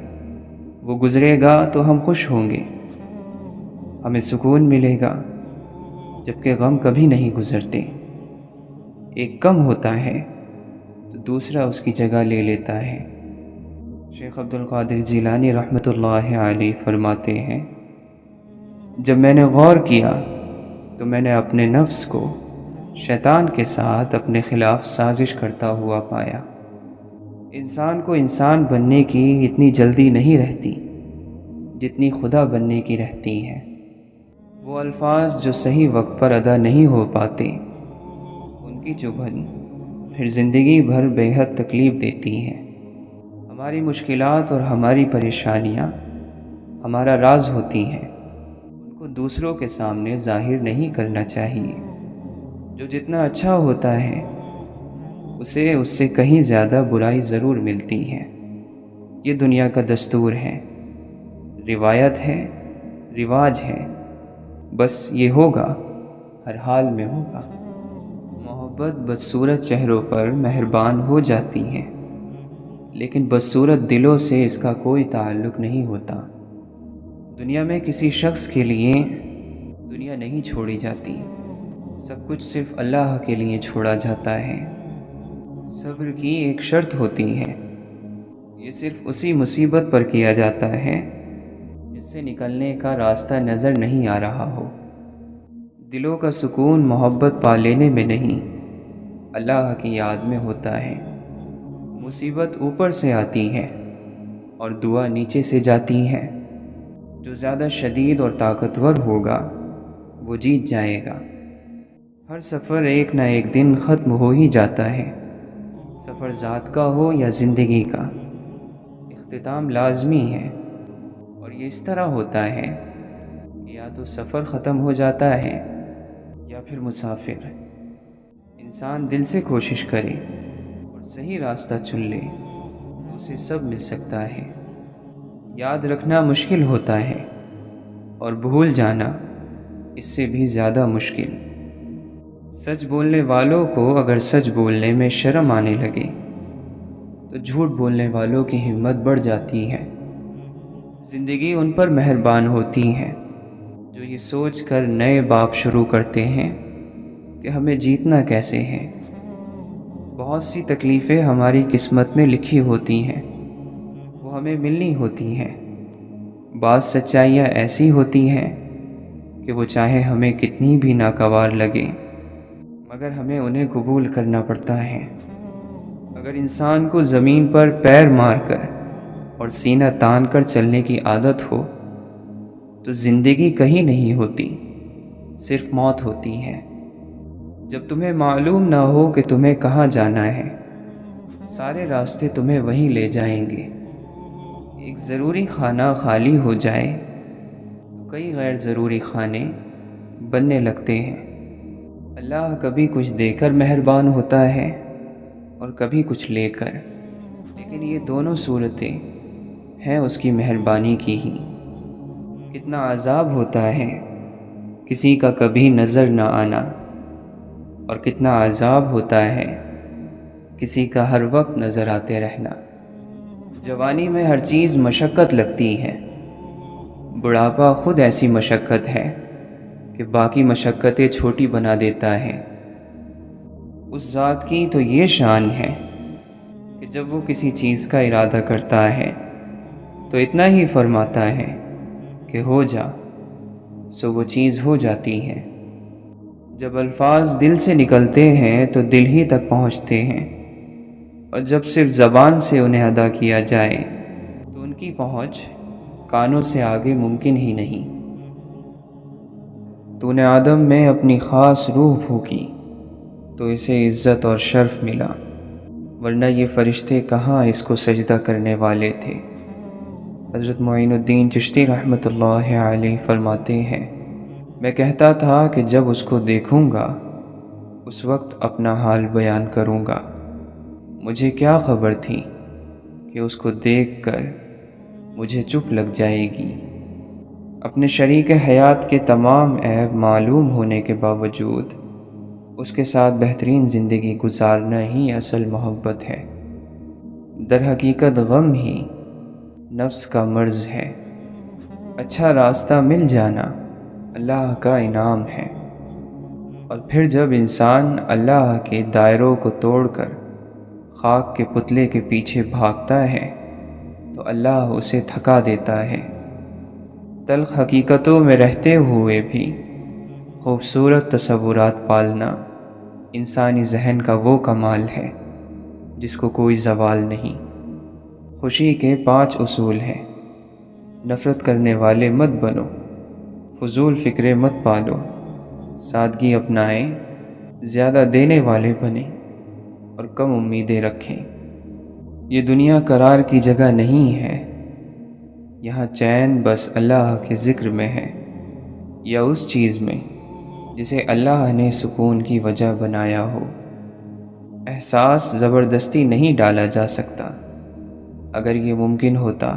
وہ گزرے گا تو ہم خوش ہوں گے، ہمیں سکون ملے گا، جبکہ غم کبھی نہیں گزرتے۔ ایک کم ہوتا ہے تو دوسرا اس کی جگہ لے لیتا ہے۔ شیخ عبد القادر جیلانی رحمۃ اللہ علیہ فرماتے ہیں، جب میں نے غور کیا تو میں نے اپنے نفس کو شیطان کے ساتھ اپنے خلاف سازش کرتا ہوا پایا۔ انسان کو انسان بننے کی اتنی جلدی نہیں رہتی جتنی خدا بننے کی رہتی ہے۔ وہ الفاظ جو صحیح وقت پر ادا نہیں ہو پاتے، ان کی چبھن پھر زندگی بھر بے حد تکلیف دیتی ہے۔ ہماری مشکلات اور ہماری پریشانیاں ہمارا راز ہوتی ہیں، ان کو دوسروں کے سامنے ظاہر نہیں کرنا چاہیے۔ جو جتنا اچھا ہوتا ہے اسے اس سے کہیں زیادہ برائی ضرور ملتی ہے۔ یہ دنیا کا دستور ہے، روایت ہے، رواج ہے، بس یہ ہوگا، ہر حال میں ہوگا۔ محبت بدصورت چہروں پر مہربان ہو جاتی ہے، لیکن بدصورت دلوں سے اس کا کوئی تعلق نہیں ہوتا۔ دنیا میں کسی شخص کے لیے دنیا نہیں چھوڑی جاتی، سب کچھ صرف اللہ کے لیے چھوڑا جاتا ہے۔ صبر کی ایک شرط ہوتی ہے، یہ صرف اسی مصیبت پر کیا جاتا ہے جس سے نکلنے کا راستہ نظر نہیں آ رہا ہو۔ دلوں کا سکون محبت پا لینے میں نہیں، اللہ کی یاد میں ہوتا ہے۔ مصیبت اوپر سے آتی ہے اور دعا نیچے سے جاتی ہے۔ جو زیادہ شدید اور طاقتور ہوگا وہ جیت جائے گا۔ ہر سفر ایک نہ ایک دن ختم ہو ہی جاتا ہے، سفر ذات کا ہو یا زندگی کا، اختتام لازمی ہے۔ اور یہ اس طرح ہوتا ہے کہ یا تو سفر ختم ہو جاتا ہے یا پھر مسافر۔ انسان دل سے کوشش کرے اور صحیح راستہ چن لے تو اسے سب مل سکتا ہے۔ یاد رکھنا مشکل ہوتا ہے اور بھول جانا اس سے بھی زیادہ مشکل۔ سچ بولنے والوں کو اگر سچ بولنے میں شرم آنے لگے تو جھوٹ بولنے والوں کی ہمت بڑھ جاتی ہے۔ زندگی ان پر مہربان ہوتی ہے جو یہ سوچ کر نئے باب شروع کرتے ہیں کہ ہمیں جیتنا کیسے ہے۔ بہت سی تکلیفیں ہماری قسمت میں لکھی ہوتی ہیں، وہ ہمیں ملنی ہوتی ہیں۔ بعض سچائیاں ایسی ہوتی ہیں کہ وہ چاہے ہمیں کتنی بھی ناگوار لگے مگر ہمیں انہیں قبول کرنا پڑتا ہے۔ اگر انسان کو زمین پر پیر مار کر اور سینہ تان کر چلنے کی عادت ہو تو زندگی کہیں نہیں ہوتی، صرف موت ہوتی ہے۔ جب تمہیں معلوم نہ ہو کہ تمہیں کہاں جانا ہے، سارے راستے تمہیں وہیں لے جائیں گے۔ ایک ضروری کھانا خالی ہو جائے تو کئی غیر ضروری کھانے بننے لگتے ہیں۔ اللہ کبھی کچھ دے کر مہربان ہوتا ہے اور کبھی کچھ لے کر، لیکن یہ دونوں صورتیں ہیں اس کی مہربانی کی ہی۔ کتنا عذاب ہوتا ہے کسی کا کبھی نظر نہ آنا، اور کتنا عذاب ہوتا ہے کسی کا ہر وقت نظر آتے رہنا۔ جوانی میں ہر چیز مشقت لگتی ہے، بڑھاپا خود ایسی مشقت ہے کہ باقی مشقتیں چھوٹی بنا دیتا ہے۔ اس ذات کی تو یہ شان ہے کہ جب وہ کسی چیز کا ارادہ کرتا ہے تو اتنا ہی فرماتا ہے کہ ہو جا، سو وہ چیز ہو جاتی ہے۔ جب الفاظ دل سے نکلتے ہیں تو دل ہی تک پہنچتے ہیں، اور جب صرف زبان سے انہیں ادا کیا جائے تو ان کی پہنچ کانوں سے آگے ممکن ہی نہیں۔ تو نے آدم میں اپنی خاص روح پھونکی تو اسے عزت اور شرف ملا، ورنہ یہ فرشتے کہاں اس کو سجدہ کرنے والے تھے۔ حضرت معین الدین چشتی رحمۃ اللہ علیہ فرماتے ہیں، میں کہتا تھا کہ جب اس کو دیکھوں گا اس وقت اپنا حال بیان کروں گا۔ مجھے کیا خبر تھی کہ اس کو دیکھ کر مجھے چپ لگ جائے گی۔ اپنے شریک حیات کے تمام عیب معلوم ہونے کے باوجود اس کے ساتھ بہترین زندگی گزارنا ہی اصل محبت ہے۔ در حقیقت غم ہی نفس کا مرض ہے۔ اچھا راستہ مل جانا اللہ کا انعام ہے، اور پھر جب انسان اللہ کے دائروں کو توڑ کر خاک کے پتلے کے پیچھے بھاگتا ہے تو اللہ اسے تھکا دیتا ہے۔ تلخ حقیقتوں میں رہتے ہوئے بھی خوبصورت تصورات پالنا انسانی ذہن کا وہ کمال ہے جس کو کوئی زوال نہیں۔ خوشی کے 5 اصول ہیں۔ نفرت کرنے والے مت بنو، فضول فکرے مت پالو، سادگی اپنائیں، زیادہ دینے والے بنیں اور کم امیدیں رکھیں۔ یہ دنیا قرار کی جگہ نہیں ہے، یہاں چین بس اللہ کے ذکر میں ہے، یا اس چیز میں جسے اللہ نے سکون کی وجہ بنایا ہو۔ احساس زبردستی نہیں ڈالا جا سکتا، اگر یہ ممکن ہوتا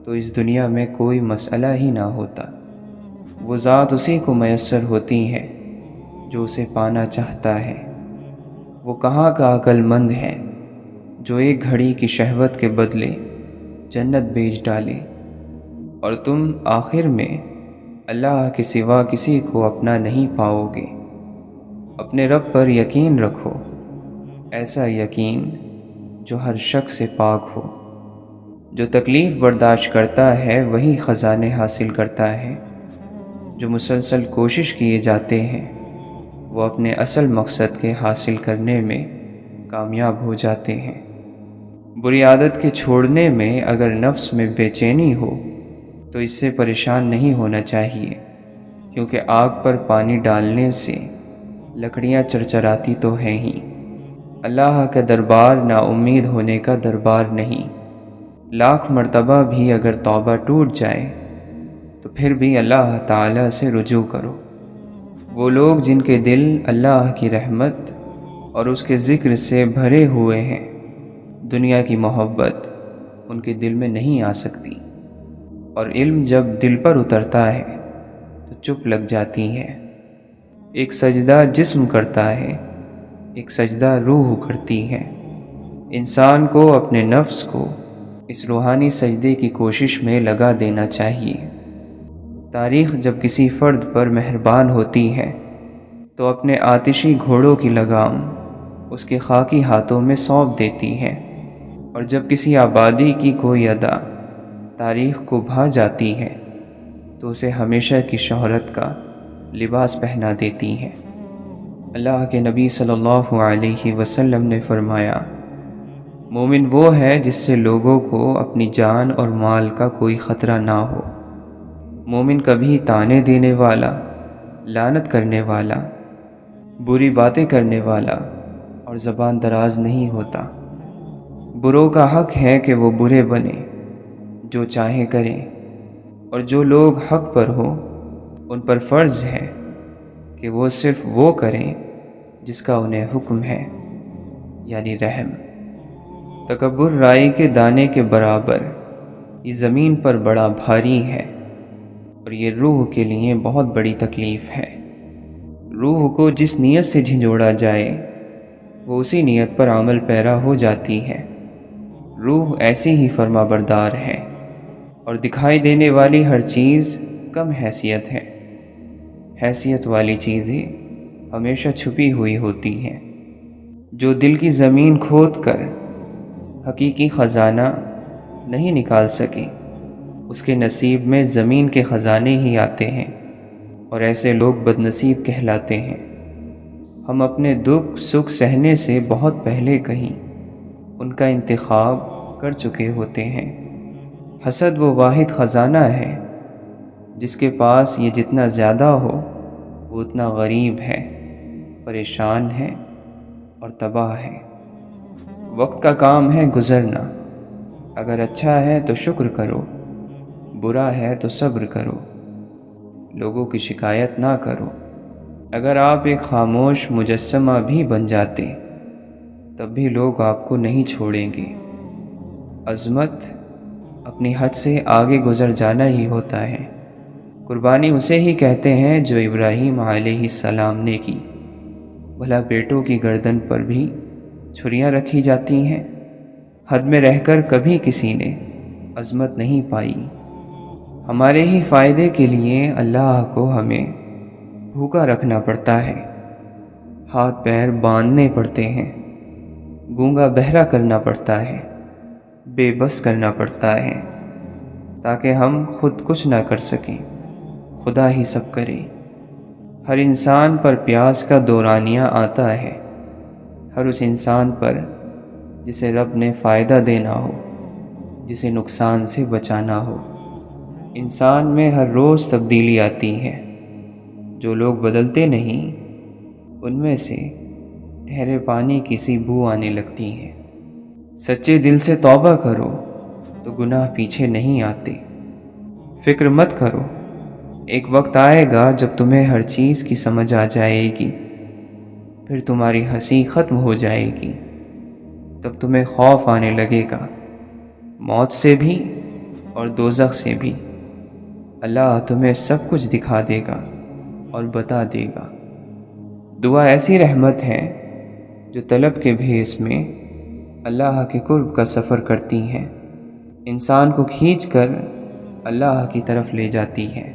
تو اس دنیا میں کوئی مسئلہ ہی نہ ہوتا۔ وہ ذات اسی کو میسر ہوتی ہے جو اسے پانا چاہتا ہے۔ وہ کہاں کا عقل مند ہے جو ایک گھڑی کی شہوت کے بدلے جنت بیچ ڈالے، اور تم آخر میں اللہ کے سوا کسی کو اپنا نہیں پاؤ گے۔ اپنے رب پر یقین رکھو، ایسا یقین جو ہر شک سے پاک ہو۔ جو تکلیف برداشت کرتا ہے وہی خزانے حاصل کرتا ہے۔ جو مسلسل کوشش کیے جاتے ہیں وہ اپنے اصل مقصد کے حاصل کرنے میں کامیاب ہو جاتے ہیں۔ بری عادت کے چھوڑنے میں اگر نفس میں بے چینی ہو تو اس سے پریشان نہیں ہونا چاہیے، کیونکہ آگ پر پانی ڈالنے سے لکڑیاں چرچراتی تو ہیں ہی۔ اللہ کا دربار نا امید ہونے کا دربار نہیں۔ لاکھ مرتبہ بھی اگر توبہ ٹوٹ جائے تو پھر بھی اللہ تعالیٰ سے رجوع کرو۔ وہ لوگ جن کے دل اللہ کی رحمت اور اس کے ذکر سے بھرے ہوئے ہیں، دنیا کی محبت ان کے دل میں نہیں آ سکتی، اور علم جب دل پر اترتا ہے تو چپ لگ جاتی ہے۔ ایک سجدہ جسم کرتا ہے، ایک سجدہ روح کرتی ہے۔ انسان کو اپنے نفس کو اس روحانی سجدے کی کوشش میں لگا دینا چاہیے۔ تاریخ جب کسی فرد پر مہربان ہوتی ہے تو اپنے آتشی گھوڑوں کی لگام اس کے خاکی ہاتھوں میں سونپ دیتی ہے، اور جب کسی آبادی کی کوئی ادا تاریخ کو بھا جاتی ہے تو اسے ہمیشہ کی شہرت کا لباس پہنا دیتی ہے۔ اللہ کے نبی صلی اللہ علیہ وسلم نے فرمایا، مومن وہ ہے جس سے لوگوں کو اپنی جان اور مال کا کوئی خطرہ نہ ہو۔ مومن کبھی تانے دینے والا، لعنت کرنے والا، بری باتیں کرنے والا اور زبان دراز نہیں ہوتا۔ بروں کا حق ہے کہ وہ برے بنیں، جو چاہیں کریں، اور جو لوگ حق پر ہوں ان پر فرض ہے کہ وہ صرف وہ کریں جس کا انہیں حکم ہے، یعنی رحم۔ تکبر رائی کے دانے کے برابر یہ زمین پر بڑا بھاری ہے، اور یہ روح کے لیے بہت بڑی تکلیف ہے۔ روح کو جس نیت سے جھنجھوڑا جائے وہ اسی نیت پر عمل پیرا ہو جاتی ہے۔ روح ایسی ہی فرما بردار ہے، اور دکھائی دینے والی ہر چیز کم حیثیت ہے۔ حیثیت والی چیزیں ہمیشہ چھپی ہوئی ہوتی ہیں۔ جو دل کی زمین کھود کر حقیقی خزانہ نہیں نکال سکے، اس کے نصیب میں زمین کے خزانے ہی آتے ہیں، اور ایسے لوگ بد نصیب کہلاتے ہیں۔ ہم اپنے دکھ سکھ سہنے سے بہت پہلے کہیں ان کا انتخاب کر چکے ہوتے ہیں۔ حسد وہ واحد خزانہ ہے جس کے پاس یہ جتنا زیادہ ہو وہ اتنا غریب ہے، پریشان ہے اور تباہ ہے۔ وقت کا کام ہے گزرنا، اگر اچھا ہے تو شکر کرو، برا ہے تو صبر کرو، لوگوں کی شکایت نہ کرو۔ اگر آپ ایک خاموش مجسمہ بھی بن جاتے تب بھی لوگ آپ کو نہیں چھوڑیں گے۔ عظمت اپنی حد سے آگے گزر جانا ہی ہوتا ہے۔ قربانی اسے ہی کہتے ہیں جو ابراہیم علیہ السلام نے کی۔ بھلا بیٹوں کی گردن پر بھی چھریاں رکھی جاتی ہیں؟ حد میں رہ کر کبھی کسی نے عظمت نہیں پائی۔ ہمارے ہی فائدے کے لیے اللہ کو ہمیں بھوکا رکھنا پڑتا ہے، ہاتھ پیر باندھنے پڑتے ہیں، گونگا بہرا کرنا پڑتا ہے، بے بس کرنا پڑتا ہے، تاکہ ہم خود کچھ نہ کر سکیں، خدا ہی سب کرے۔ ہر انسان پر پیاس کا دورانیہ آتا ہے، ہر اس انسان پر جسے رب نے فائدہ دینا ہو، جسے نقصان سے بچانا ہو۔ انسان میں ہر روز تبدیلی آتی ہے، جو لوگ بدلتے نہیں ان میں سے ٹھہرے پانی کی سی بو آنے لگتی ہے۔ سچے دل سے توبہ کرو تو گناہ پیچھے نہیں آتے۔ فکر مت کرو، ایک وقت آئے گا جب تمہیں ہر چیز کی سمجھ آ جائے گی، پھر تمہاری ہنسی ختم ہو جائے گی، تب تمہیں خوف آنے لگے گا، موت سے بھی اور دوزخ سے بھی۔ اللہ تمہیں سب کچھ دکھا دے گا اور بتا دے گا۔ دعا ایسی رحمت ہے جو طلب کے بھیس میں اللہ کے قرب کا سفر کرتی ہیں، انسان کو کھینچ کر اللہ کی طرف لے جاتی ہے۔